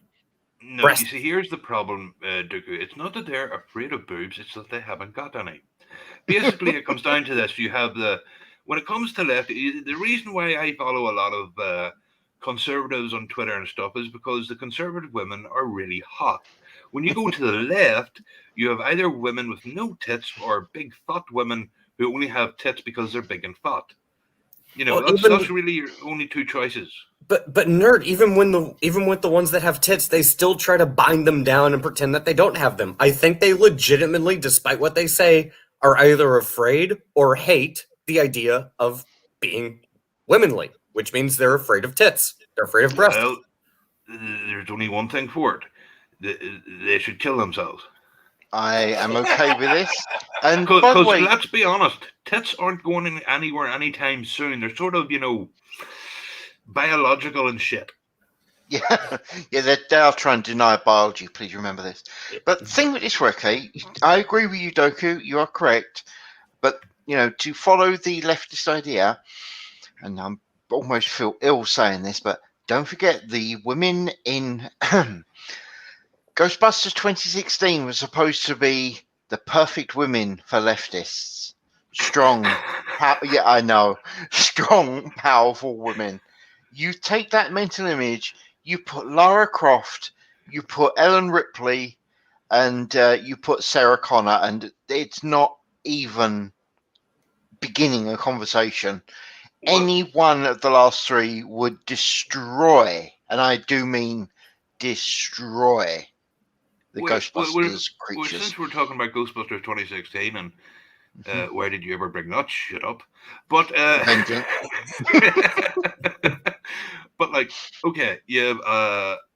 breasts. You see, here's the problem, Dooku. It's not that they're afraid of boobs, it's that they haven't got any. Basically, it comes down to this. You have when it comes to left, the reason why I follow a lot of conservatives on Twitter and stuff is because the conservative women are really hot. When you go to the left, you have either women with no tits or big fat women who only have tits because they're big and fat. You know, Well, that's really your only two choices. But nerd, even with the ones that have tits, they still try to bind them down and pretend that they don't have them. I think they legitimately, despite what they say, are either afraid or hate the idea of being womanly, which means they're afraid of tits. They're afraid of breasts. Well, there's only one thing for it. They should kill themselves. I am okay with this. And by the Because way, let's be honest, tits aren't going anywhere anytime soon. They're sort of, biological and shit. yeah, they are trying to deny biology. Please remember this. But think of it this way, okay? I agree with you, Doku. You are correct. But to follow the leftist idea, and I almost feel ill saying this, but don't forget the women in Ghostbusters 2016 was supposed to be the perfect women for leftists. Strong, yeah, I know. Strong, powerful women. You take that mental image, you put Lara Croft, you put Ellen Ripley, and you put Sarah Connor, and it's not even beginning a conversation. Any one of the last three would destroy, and I do mean destroy, the Ghostbusters creatures. Since we're talking about Ghostbusters 2016 and why did you ever bring that shit up? But but like, okay, yeah,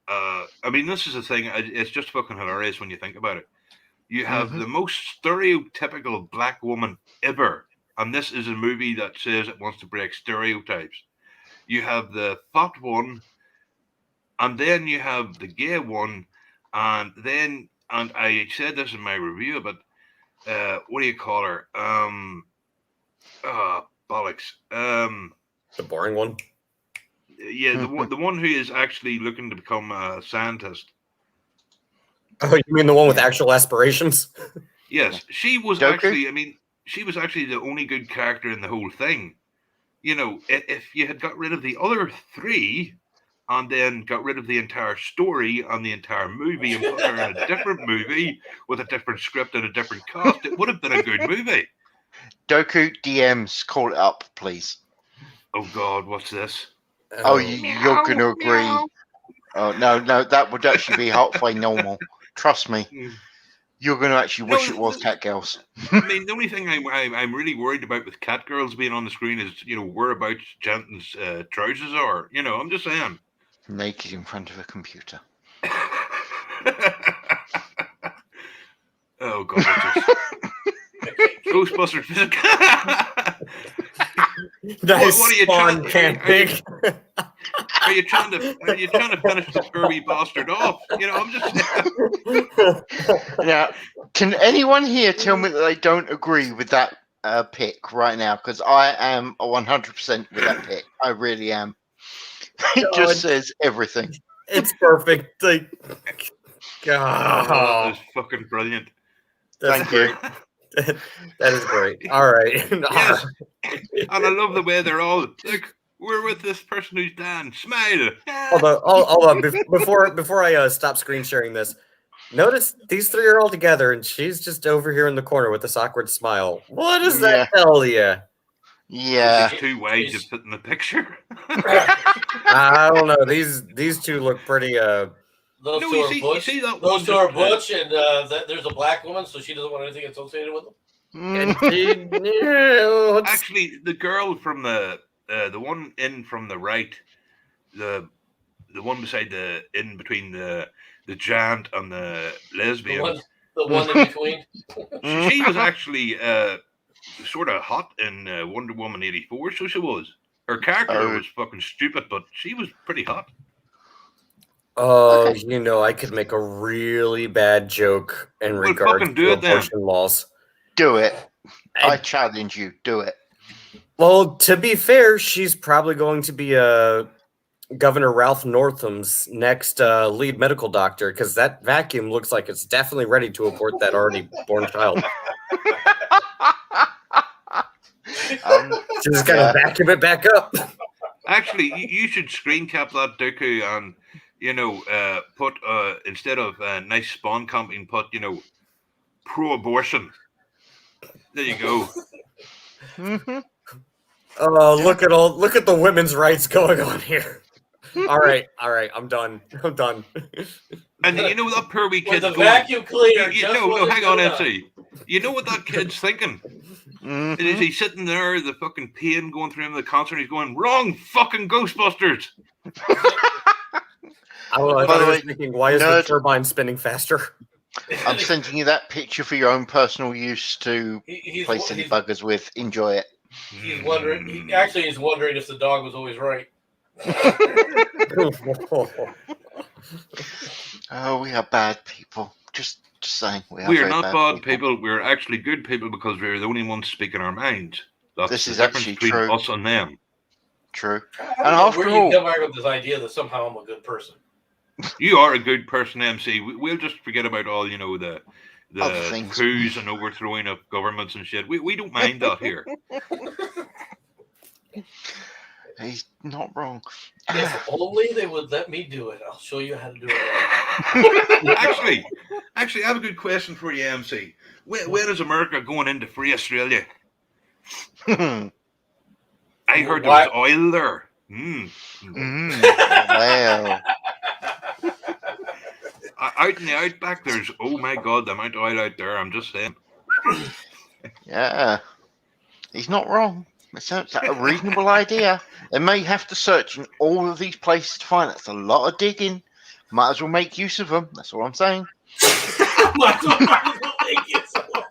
I mean, this is the thing. It's just fucking hilarious when you think about it. You have the most stereotypical black woman ever, and this is a movie that says it wants to break stereotypes. You have the fat one, and then you have the gay one, and I said this in my review, but what do you call her? Bollocks. The boring one. Yeah, the one who is actually looking to become a scientist. Oh, you mean the one with actual aspirations? Yes, she was Joker? actually. I mean, she was actually the only good character in the whole thing. If you had got rid of the other three, and then got rid of the entire story and the entire movie and put her in a different movie with a different script and a different cast, it would have been a good movie. Doku DMs, call it up, please. Oh God, what's this? Oh, you're going to agree. Oh, no, that would actually be halfway normal. Trust me. You're going to actually wish it was Catgirls. I mean, the only thing I'm really worried about with Catgirls being on the screen is, whereabouts Jensen's trousers are. I'm just saying. Naked in front of a computer. Oh God! Ghostbusters. Nice what are you spawn trying? Are you trying to finish this B.R.B bastard off? I'm just. Now, can anyone here tell me that they don't agree with that pick right now? Because I am 100% with that pick. I really am. It just says everything. It's perfect. Like, God, that was fucking brilliant. Thank you. That is great. All right. Yes. And I love the way they're all like, we're with this person who's Dan. Smile. Hold on. Before I stop screen sharing this, notice these three are all together, and she's just over here in the corner with this awkward smile. What does that tell you? Yeah. It's too wide to put in the picture. I don't know. These two look pretty. Those two are butch. Those two are butch, and there's a black woman, so she doesn't want anything associated with them. Actually, the girl from the one in from the right, the one beside in between the giant and the lesbian, the one in between. She was actually sort of hot in Wonder Woman 84, so she was. Her character was fucking stupid, but she was pretty hot. Oh, okay. I could make a really bad joke in regards to abortion laws. Do it. I challenge you. Do it. Well, to be fair, she's probably going to be Governor Ralph Northam's next lead medical doctor, because that vacuum looks like it's definitely ready to abort that already born child. She's just gotta vacuum it back up. Actually, you should screen cap that Dooku and put instead of nice spawn camping, put pro-abortion. There you go. Look at the women's rights going on here. All right, I'm done. And you know that poor wee When kid's the going. vacuum cleaner just No, wasn't hang on, good enough. MC. You know what that kid's thinking? Mhm. Is he sitting there, the fucking pain going through him, the concert? He's going, wrong fucking Ghostbusters. I By the was way, thinking, why is the nerd- turbine spinning faster? I'm sending you that picture for your own personal use to play silly buggers with. Enjoy it. He's wondering. He's wondering if the dog was always right. Oh, we are bad people. Just saying, we are. We are very not bad people. people. We're actually good people because we're the only ones speaking our minds. That's This the is difference actually between true. us and them. True. I And don't know after where all, you come back with this idea that somehow I'm a good person. You are a good person, MC. We'll just forget about all, you know, the Other things. coups and overthrowing of governments and shit. We don't mind that here. He's not wrong. If only they would let me do it. I'll show you how to do it. Actually, I have a good question for you, MC. Where is America going into free Australia? I heard there was oil there. Well, out in the outback, there's, oh my God, the amount of oil out there. I'm just saying. yeah, he's not wrong. It sounds like a reasonable idea. They may have to search in all of these places to find. That's a lot of digging. Might as well make use of them. That's all I'm saying. Might as well make use of them.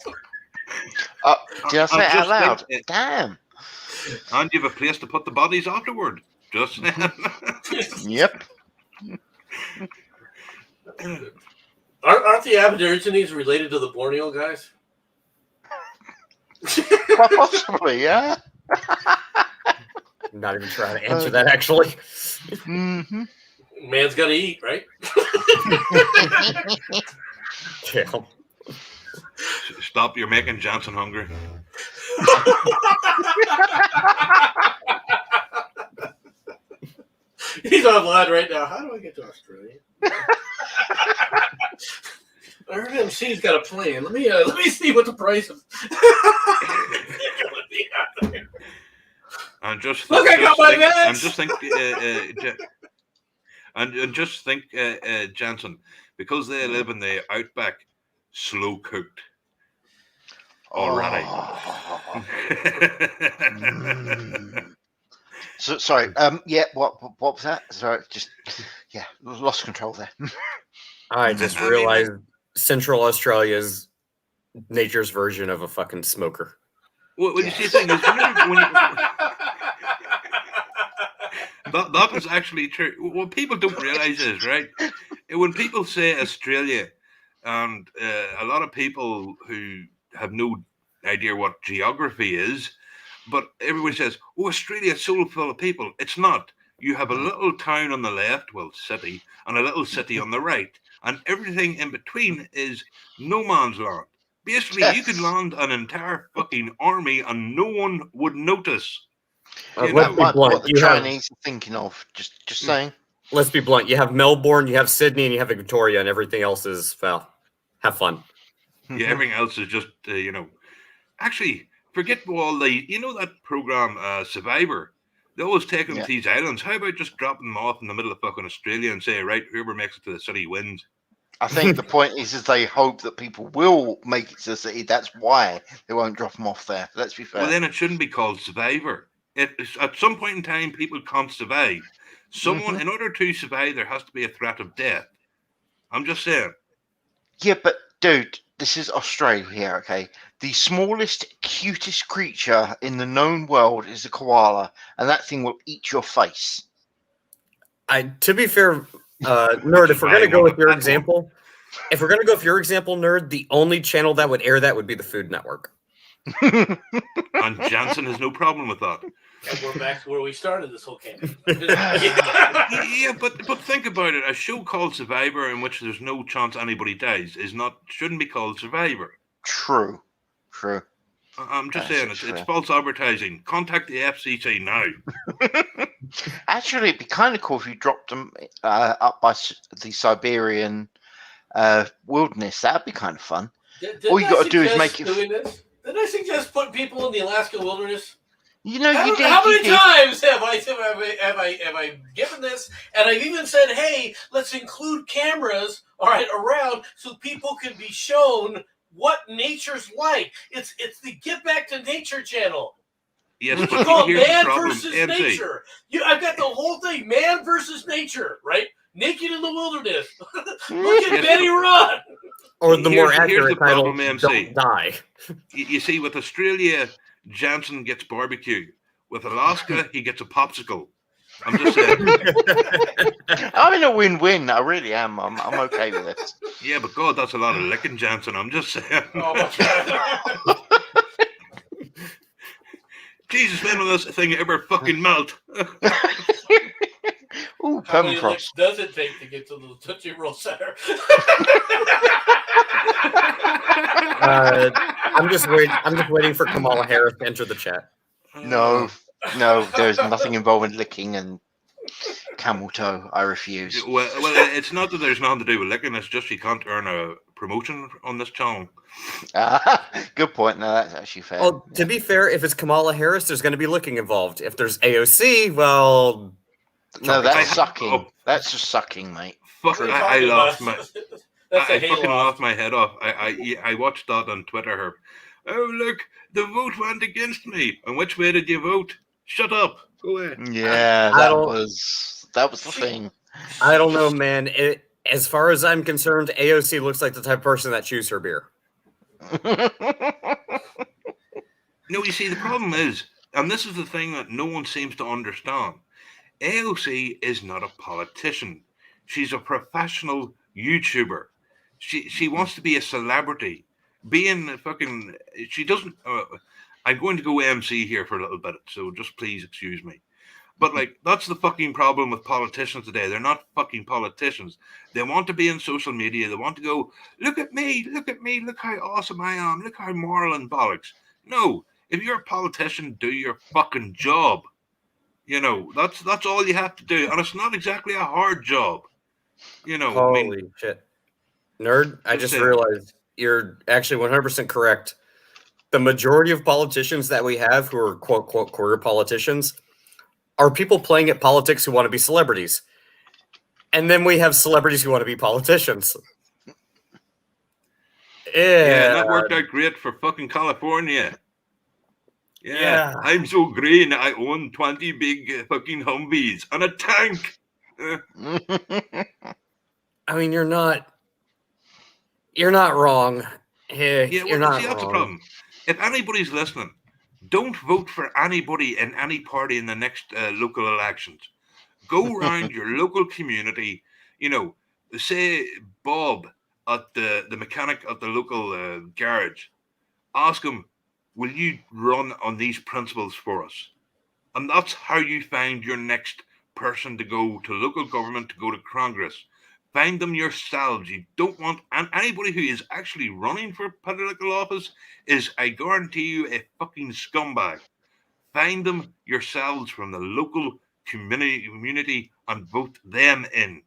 Did I say it out loud? Damn. And you have a place to put the bodies afterward. Just saying. Yep. Aren't the Aborigines related to the Borneo guys? Quite possibly, yeah. I'm not even trying to answer that, actually. Mm-hmm. Man's got to eat, right? Yeah. Stop, you're making Johnson hungry. He's online right now. How do I get to Australia? I heard MC's got a plan. Let me see what the price of. And just Look, I got my meds. And just think, Jansen, because they live in the outback, slow cooked already. So sorry. Yeah. What was that? Sorry. Just lost control there. I just realized Central Australia's nature's version of a fucking smoker. Well, you see, the thing is, that is actually true. What people don't realise is, right, when people say Australia, and a lot of people who have no idea what geography is, but everybody says, oh, Australia is so full of people. It's not. You have a little town on the left, well, city, and a little city on the right, and everything in between is no man's land. Basically, you could land an entire fucking army and no one would notice. That might be what the Chinese are thinking of. Just saying. Let's be blunt. You have Melbourne, you have Sydney, and you have Victoria, and everything else is, well, have fun. Yeah, everything else is just, actually, forget all that program, Survivor. They always take them to these islands. How about just dropping them off in the middle of fucking Australia and say, right, whoever makes it to the city wins? I think the point is they hope that people will make it to the city. That's why they won't drop them off there. Let's be fair. Well, then it shouldn't be called Survivor. At some point in time, people can't survive. Someone, in order to survive, there has to be a threat of death. I'm just saying. Yeah, but dude, this is Australia here, okay? The smallest, cutest creature in the known world is a koala, and that thing will eat your face. To be fair, Nerd, if we're going to go with your example, Nerd, the only channel that would air that would be the Food Network. And Jansen has no problem with that. And we're back to where we started this whole campaign. Yeah, but think about it. A show called Survivor in which there's no chance anybody dies shouldn't be called Survivor. True. I'm just saying, it's false advertising. Contact the FCC now. Actually, it'd be kind of cool if you dropped them up by the Siberian wilderness. That'd be kind of fun. All you got to do is make it. Didn't I suggest putting people in the Alaska wilderness? You know, you did. How you many did. times have I given this? And I've even said, "Hey, let's include cameras, all right, around so people can be shown what nature's like." It's the Get Back to Nature channel. Yes, It's but called here's the Man problem, versus MC. Nature. I've got the whole thing: Man versus Nature, right? Naked in the wilderness. Look at Yes, Betty run. Or the more Here's the accurate title, problem, MC. Don't Die. You see, with Australia, Jansen gets barbecue. With Alaska, he gets a popsicle. I'm just saying. I'm in a win-win. I really am. I'm okay with it. Yeah, but God, that's a lot of licking, Jansen. I'm just saying. Oh my god. Jesus, when will this thing ever fucking melt? Ooh, How many permafrost. licks does it take to get to the Tootsie Roll Center? I'm just waiting for Kamala Harris to enter the chat. No, there's nothing involving licking and camel toe. I refuse. Well, it's not that there's nothing to do with licking. It's just you can't earn a promotion on this channel. Good point. No, that's actually fair. Well, to be fair, if it's Kamala Harris, there's going to be licking involved. If there's AOC, well, No, that's I- sucking. oh. That's just sucking, mate. Fuck, What are you I talking lost about? my. That's a I fucking hayloft. laughed my head off. I watched that on Twitter. Oh look, the vote went against me. And which way did you vote? Shut up. Go away. Yeah, I that don't- was the thing. I don't know, man. As far as I'm concerned, AOC looks like the type of person that chews her beer. No, you see, the problem is, and this is the thing that no one seems to understand. AOC is not a politician. She's a professional YouTuber. She wants to be a celebrity. Being a fucking, she doesn't. I'm going to go MC here for a little bit, so just please excuse me. But like, that's the fucking problem with politicians today. They're not fucking politicians. They want to be in social media. They want to go, look at me, look how awesome I am, look how moral and bollocks. No, if you're a politician, do your fucking job. You know, that's all you have to do, and it's not exactly a hard job. You know, Holy shit. Nerd, I just realized you're actually 100% correct. The majority of politicians that we have who are quote, quote, career politicians are people playing at politics who want to be celebrities. And then we have celebrities who want to be politicians. yeah, that worked out great for fucking California. Yeah, I'm so green. I own 20 big fucking Humvees and a tank. I mean, you're not wrong. You're not see, that's the wrong. problem. If anybody's listening, don't vote for anybody in any party in the next local elections. Go around your local community. You know, say Bob at the mechanic at the local garage. Ask him, will you run on these principles for us? And that's how you find your next person to go to local government, to go to Congress. Find them yourselves. You don't want, and anybody who is actually running for political office is, I guarantee you, a fucking scumbag. Find them yourselves from the local community and vote them in.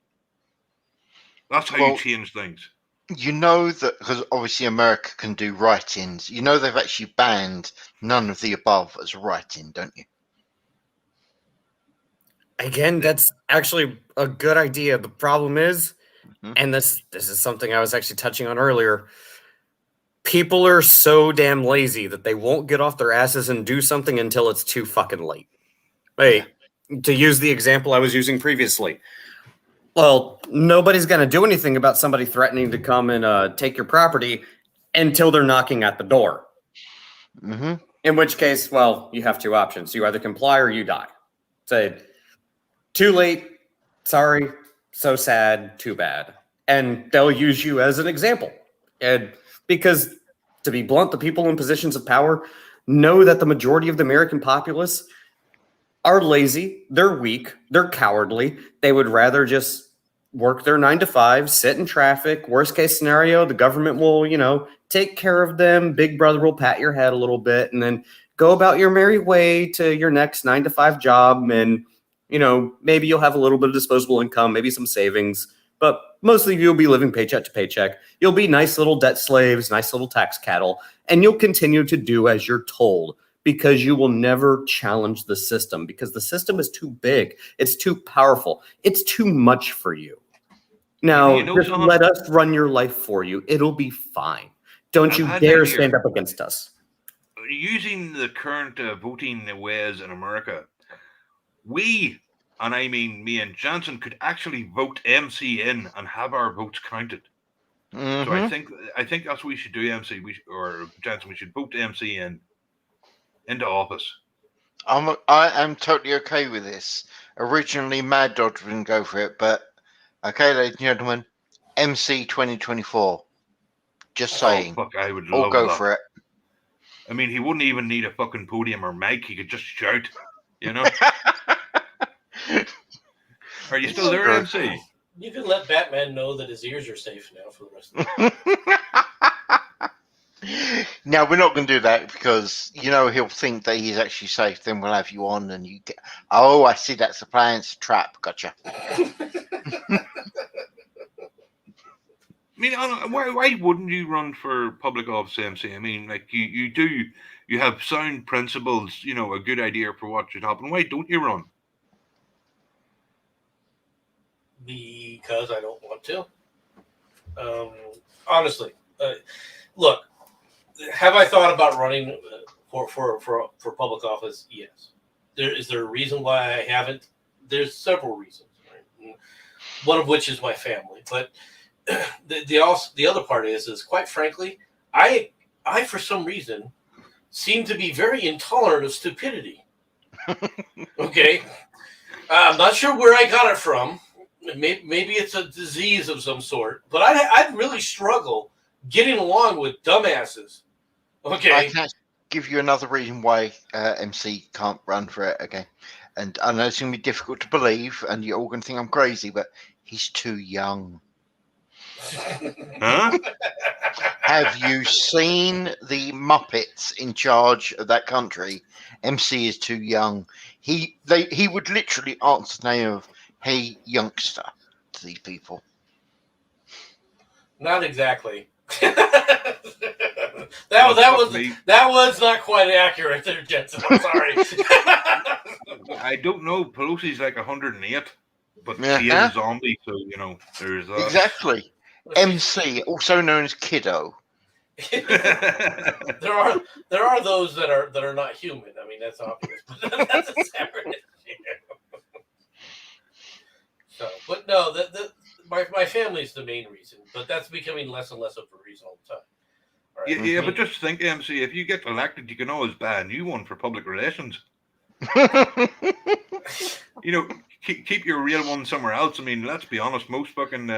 That's how you change things. You know that because obviously America can do write-ins. You know they've actually banned none of the above as write-in, don't you? Again, that's actually a good idea. The problem is, and this is something I was actually touching on earlier, people are so damn lazy that they won't get off their asses and do something until it's too fucking late. To use the example I was using previously, well, nobody's going to do anything about somebody threatening to come and take your property until they're knocking at the door. In which case, well, you have two options. You either comply or you die. Say, too late, sorry, so sad, too bad. And they'll use you as an example. And because, to be blunt, the people in positions of power know that the majority of the American populace are lazy, they're weak, they're cowardly. They would rather just work their 9 to 5, sit in traffic. Worst case scenario, the government will, take care of them. Big brother will pat your head a little bit and then go about your merry way to your next 9 to 5 job. And, maybe you'll have a little bit of disposable income, maybe some savings, but mostly you'll be living paycheck to paycheck. You'll be nice little debt slaves, nice little tax cattle, and you'll continue to do as you're told because you will never challenge the system, because the system is too big. It's too powerful. It's too much for you. Now, just let us run your life for you. It'll be fine. Don't you dare stand up against us. Using the current voting ways in America, we, and I mean me and Johnson, could actually vote MC in and have our votes counted. So I think that's what we should do, MC. Or Johnson, we should vote MC into office. I am totally okay with this. Originally, Mad Dog didn't go for it, but okay, ladies and gentlemen, MC 2024. Just saying. Oh, fuck, I would love go that. for it. I mean, he wouldn't even need a fucking podium or mic. He could just shout, you know? Are you still there, MC? You can let Batman know that his ears are safe now for the rest of the day. Now, we're not going to do that because, he'll think that he's actually safe. Then we'll have you on and you get, oh, I see, that's a plan. It's a trap. Gotcha. I mean, why wouldn't you run for public office, MC? I mean, like, you have sound principles, a good idea for what should happen. Why don't you run? Because I don't want to. Honestly, look, have I thought about running for public office? Yes. Is there a reason why I haven't? There's several reasons. Right? One of which is my family, but the other part is quite frankly, I for some reason seem to be very intolerant of stupidity. Okay, I'm not sure where I got it from. Maybe it's a disease of some sort, but I'd really struggle getting along with dumbasses. Okay, I can give you another reason why MC can't run for it. Okay, and I know it's going to be difficult to believe, and you're all going to think I'm crazy, but he's too young. Huh? Have you seen the Muppets in charge of that country? MC is too young. He would literally answer the name of "Hey youngster" to these people. Not exactly. that was not quite accurate there, Jensen. I'm sorry. I don't know. Pelosi's like 108, but she is a zombie, so there's exactly. MC, also known as Kiddo. there are those that are not human. I mean, that's obvious, but that's a separate issue. So, but no, my family's the main reason, but that's becoming less and less of a reason all the time. Right? Yeah, but just think, MC, if you get elected, you can always buy a new one for public relations. Keep your real one somewhere else. I mean, let's be honest, most fucking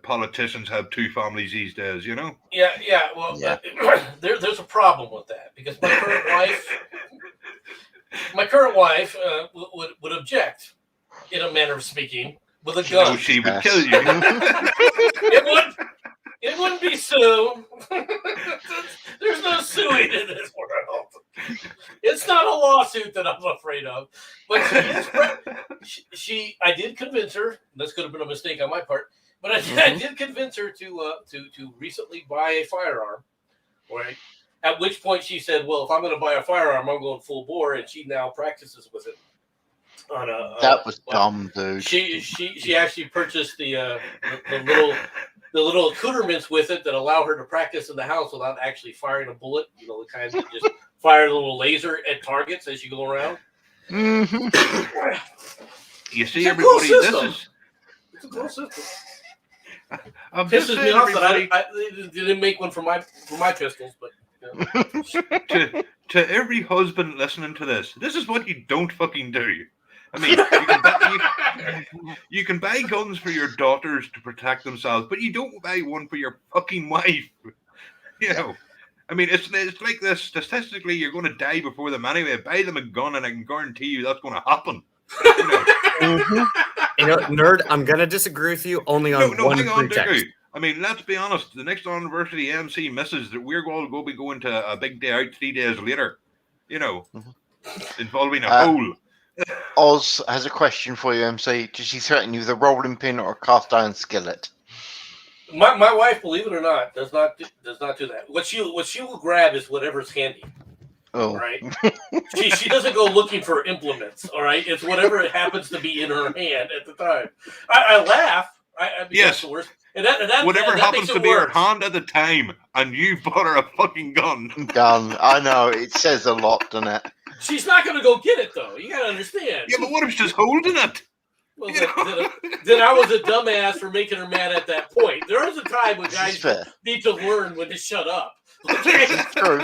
politicians have two families these days, Yeah. Well, there's a problem with that because my current wife would object, in a manner of speaking, with a gun. No, she would kill you. It wouldn't be Sue. There's no suing in this world. It's not a lawsuit that I'm afraid of. But I did convince her. This could have been a mistake on my part. But I did convince her to recently buy a firearm, right? At which point she said, "Well, if I'm going to buy a firearm, I'm going full bore," and she now practices with it. That was dumb, dude. She actually purchased the little accoutrements with it that allow her to practice in the house without actually firing a bullet. The kind that just fire a little laser at targets as you go around. Mm-hmm. You see, everybody, this is. It's a cool system. Pisses me off that I didn't make one for my pistols, but to every husband listening to this is what you don't fucking do. I mean, you can buy guns for your daughters to protect themselves, but you don't buy one for your fucking wife. I mean, it's like this. Statistically, you're going to die before them anyway. Buy them a gun, and I can guarantee you that's going to happen. Nerd, I'm going to disagree with you only on one pretext. I mean, let's be honest. The next anniversary MC misses that we're all going to be going to a big day out 3 days later, involving a hole. Oz has a question for you, MC. Does she threaten you with a rolling pin or a cast iron skillet? My wife, believe it or not, does not do that. What she will grab is whatever's handy. Oh. All right. She doesn't go looking for implements. All right. It's whatever it happens to be in her hand at the time. I laugh. I mean, that's the worst. And whatever that happens makes it to be her worse. hand at the time, and you bought her a fucking gun. Gun. I know. It says a lot, doesn't it? She's not going to go get it, though. You got to understand. Yeah, but what if she's holding it? Well, You know? then I was a dumbass for making her mad at that point. There is a time when guys need to learn when to shut up. Okay? True.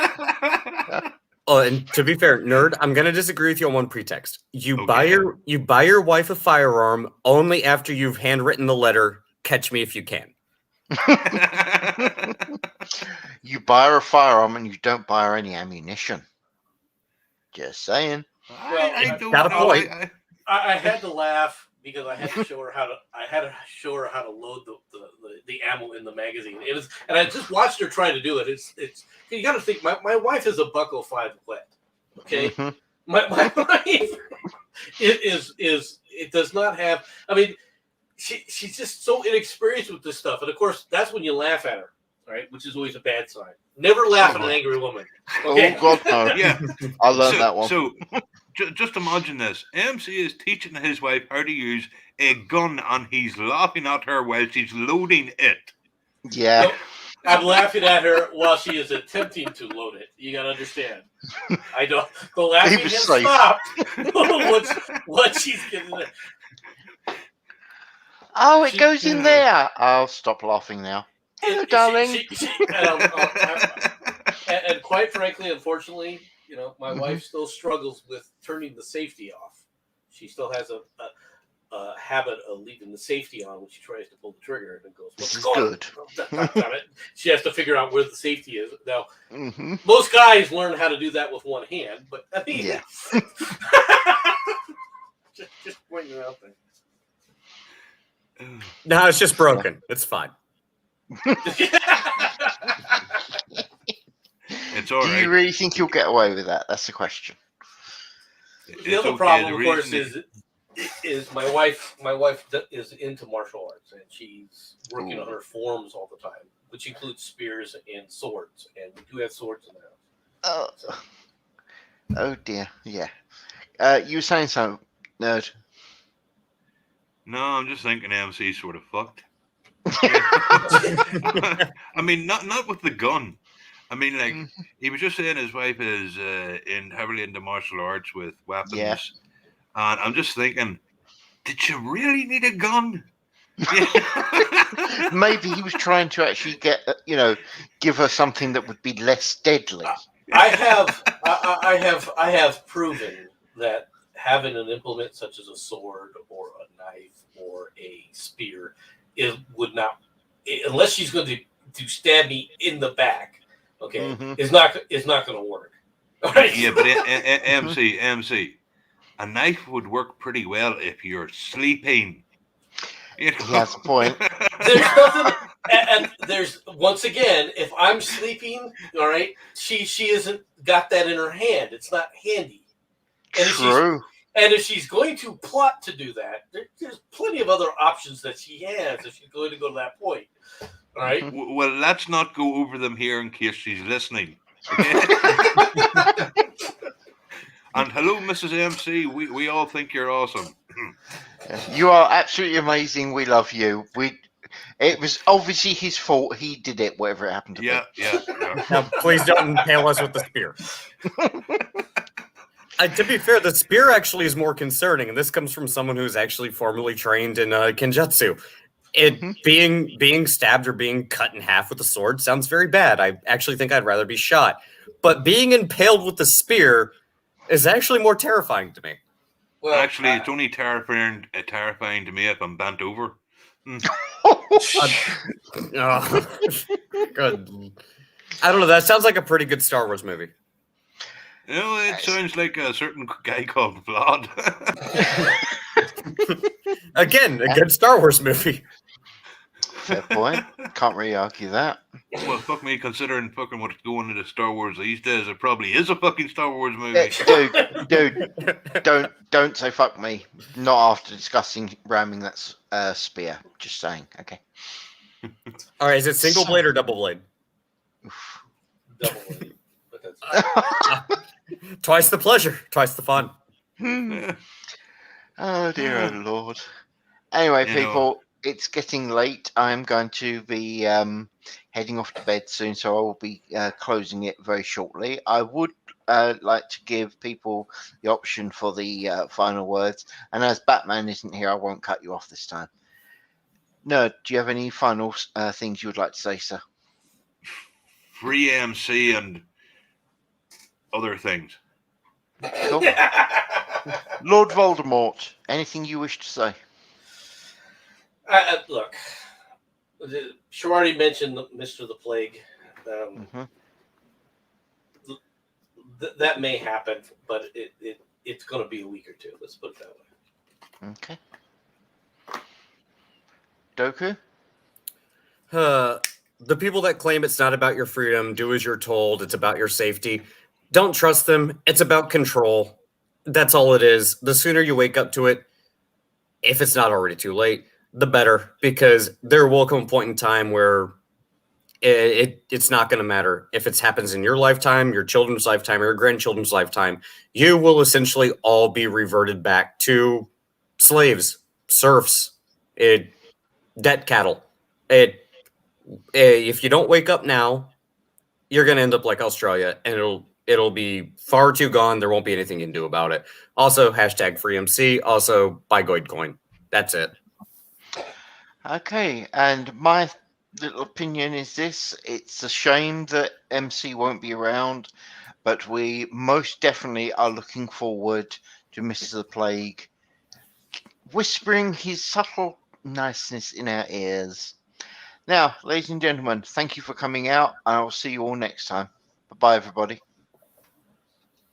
Oh, and to be fair, nerd, I'm gonna disagree with you on one pretext. You Okay. buy your wife a firearm only after you've handwritten the letter, "Catch me if you can." You buy her a firearm and you don't buy her any ammunition. Just saying. I don't got a know. point. I had to laugh because I had to show her how to load the ammo in the magazine. It was, and I just watched her try to do it. It's you got to think. My wife is a Bucko 5 wet. Okay, Mhm. my wife it does not have. I mean, she's just so inexperienced with this stuff, and of course that's when you laugh at her, right? Which is always a bad sign. Never laugh at an angry woman. Okay? Oh God, no! Yeah. I learned that one. So, just imagine this. MC is teaching his wife how to use a gun, and he's laughing at her while she's loading it. Yeah. No, I'm laughing at her while she is attempting to load it. You gotta understand. I don't. The laughing He was has safe. stopped. Once she's getting it. Oh, it goes in there. I'll stop laughing now. Hello, And darling. and quite frankly, unfortunately, my Mhm. wife still struggles with turning the safety off. She still has a habit of leaving the safety on when she tries to pull the trigger, and it goes, This "What's is going good. on?" Damn it. She has to figure out where the safety is. Now, Mhm. most guys learn how to do that with one hand, but I mean, Yeah. just pointing it out there. No, it's just broken. It's fine. It's all Do right. you really think you'll get away with that? That's the question. The other problem, of course, is my wife. My wife is into martial arts, and she's working on her forms all the time, which includes spears and swords. And we do have swords in the house. Oh, oh dear. Yeah. You were saying so, nerd. No, I'm just thinking MC's sort of fucked. I mean, not with the gun. I mean, like, he was just saying his wife is heavily into martial arts with weapons. Yeah. And I'm just thinking, did you really need a gun? Maybe he was trying to actually get, give her something that would be less deadly. I have proven that having an implement such as a sword or a knife or a spear would not, unless she's going to stab me in the back. Okay, is not going to work. Right? Yeah, but MC, a knife would work pretty well if you're sleeping. He has a point. There's nothing, and there's once again, if I'm sleeping, all right, she isn't got that in her hand. It's not handy. And True. if she's going to plot to do that, there's plenty of other options that she has if she's going to go to that point. All right. Well, let's not go over them here in case she's listening. Okay? And hello, Mrs. MC. We all think you're awesome. You are absolutely amazing. We love you. It was obviously his fault. He did it, whatever it happened to be. Yeah. Now, please don't impale us with the spear. To be fair, the spear actually is more concerning, and this comes from someone who's actually formally trained in Kenjutsu. Being stabbed or being cut in half with a sword sounds very bad. I actually think I'd rather be shot. But being impaled with the spear is actually more terrifying to me. Well, actually, it's only terrifying to me if I'm bent over. Good. I don't know. That sounds like a pretty good Star Wars movie. It sounds like a certain guy called Vlad. Again, a good Star Wars movie. Fair point. Can't really argue that. Well, fuck me, considering fucking what's going into Star Wars these days, it probably is a fucking Star Wars movie. Dude, don't say fuck me. Not after discussing ramming that spear. Just saying. Okay. All right, is it single blade or double blade? Double blade. Twice the pleasure, twice the fun. Oh dear, oh Lord. Anyway, You know. people, it's getting late. I'm going to be heading off to bed soon, so I will be closing it very shortly. I would like to give people the option for the final words, and as Batman isn't here, I won't cut you off this time. No, do you have any final things you would like to say, sir? Free MC and other things. Cool. Lord Voldemort, anything you wish to say? Look, she already mentioned Mr. the Plague. That may happen, but it's going to be a week or two. Let's put it that way. Okay. Doku? The people that claim it's not about your freedom, do as you're told, it's about your safety. Don't trust them. It's about control. That's all it is. The sooner you wake up to it, if it's not already too late, the better, because there will come a point in time where it's not going to matter if it happens in your lifetime, your children's lifetime, or your grandchildren's lifetime. You will essentially all be reverted back to slaves, serfs, debt cattle. If you don't wake up now, you're going to end up like Australia, and it'll be far too gone. There won't be anything you can do about it. Also, hashtag free MC. Also, buy Goidcoin. That's it. Okay, and my little opinion is this: it's a shame that MC won't be around, but we most definitely are looking forward to Mr. the Plague whispering his subtle niceness in our ears. Now, ladies and gentlemen, thank you for coming out, and I'll see you all next time. Bye-bye, everybody.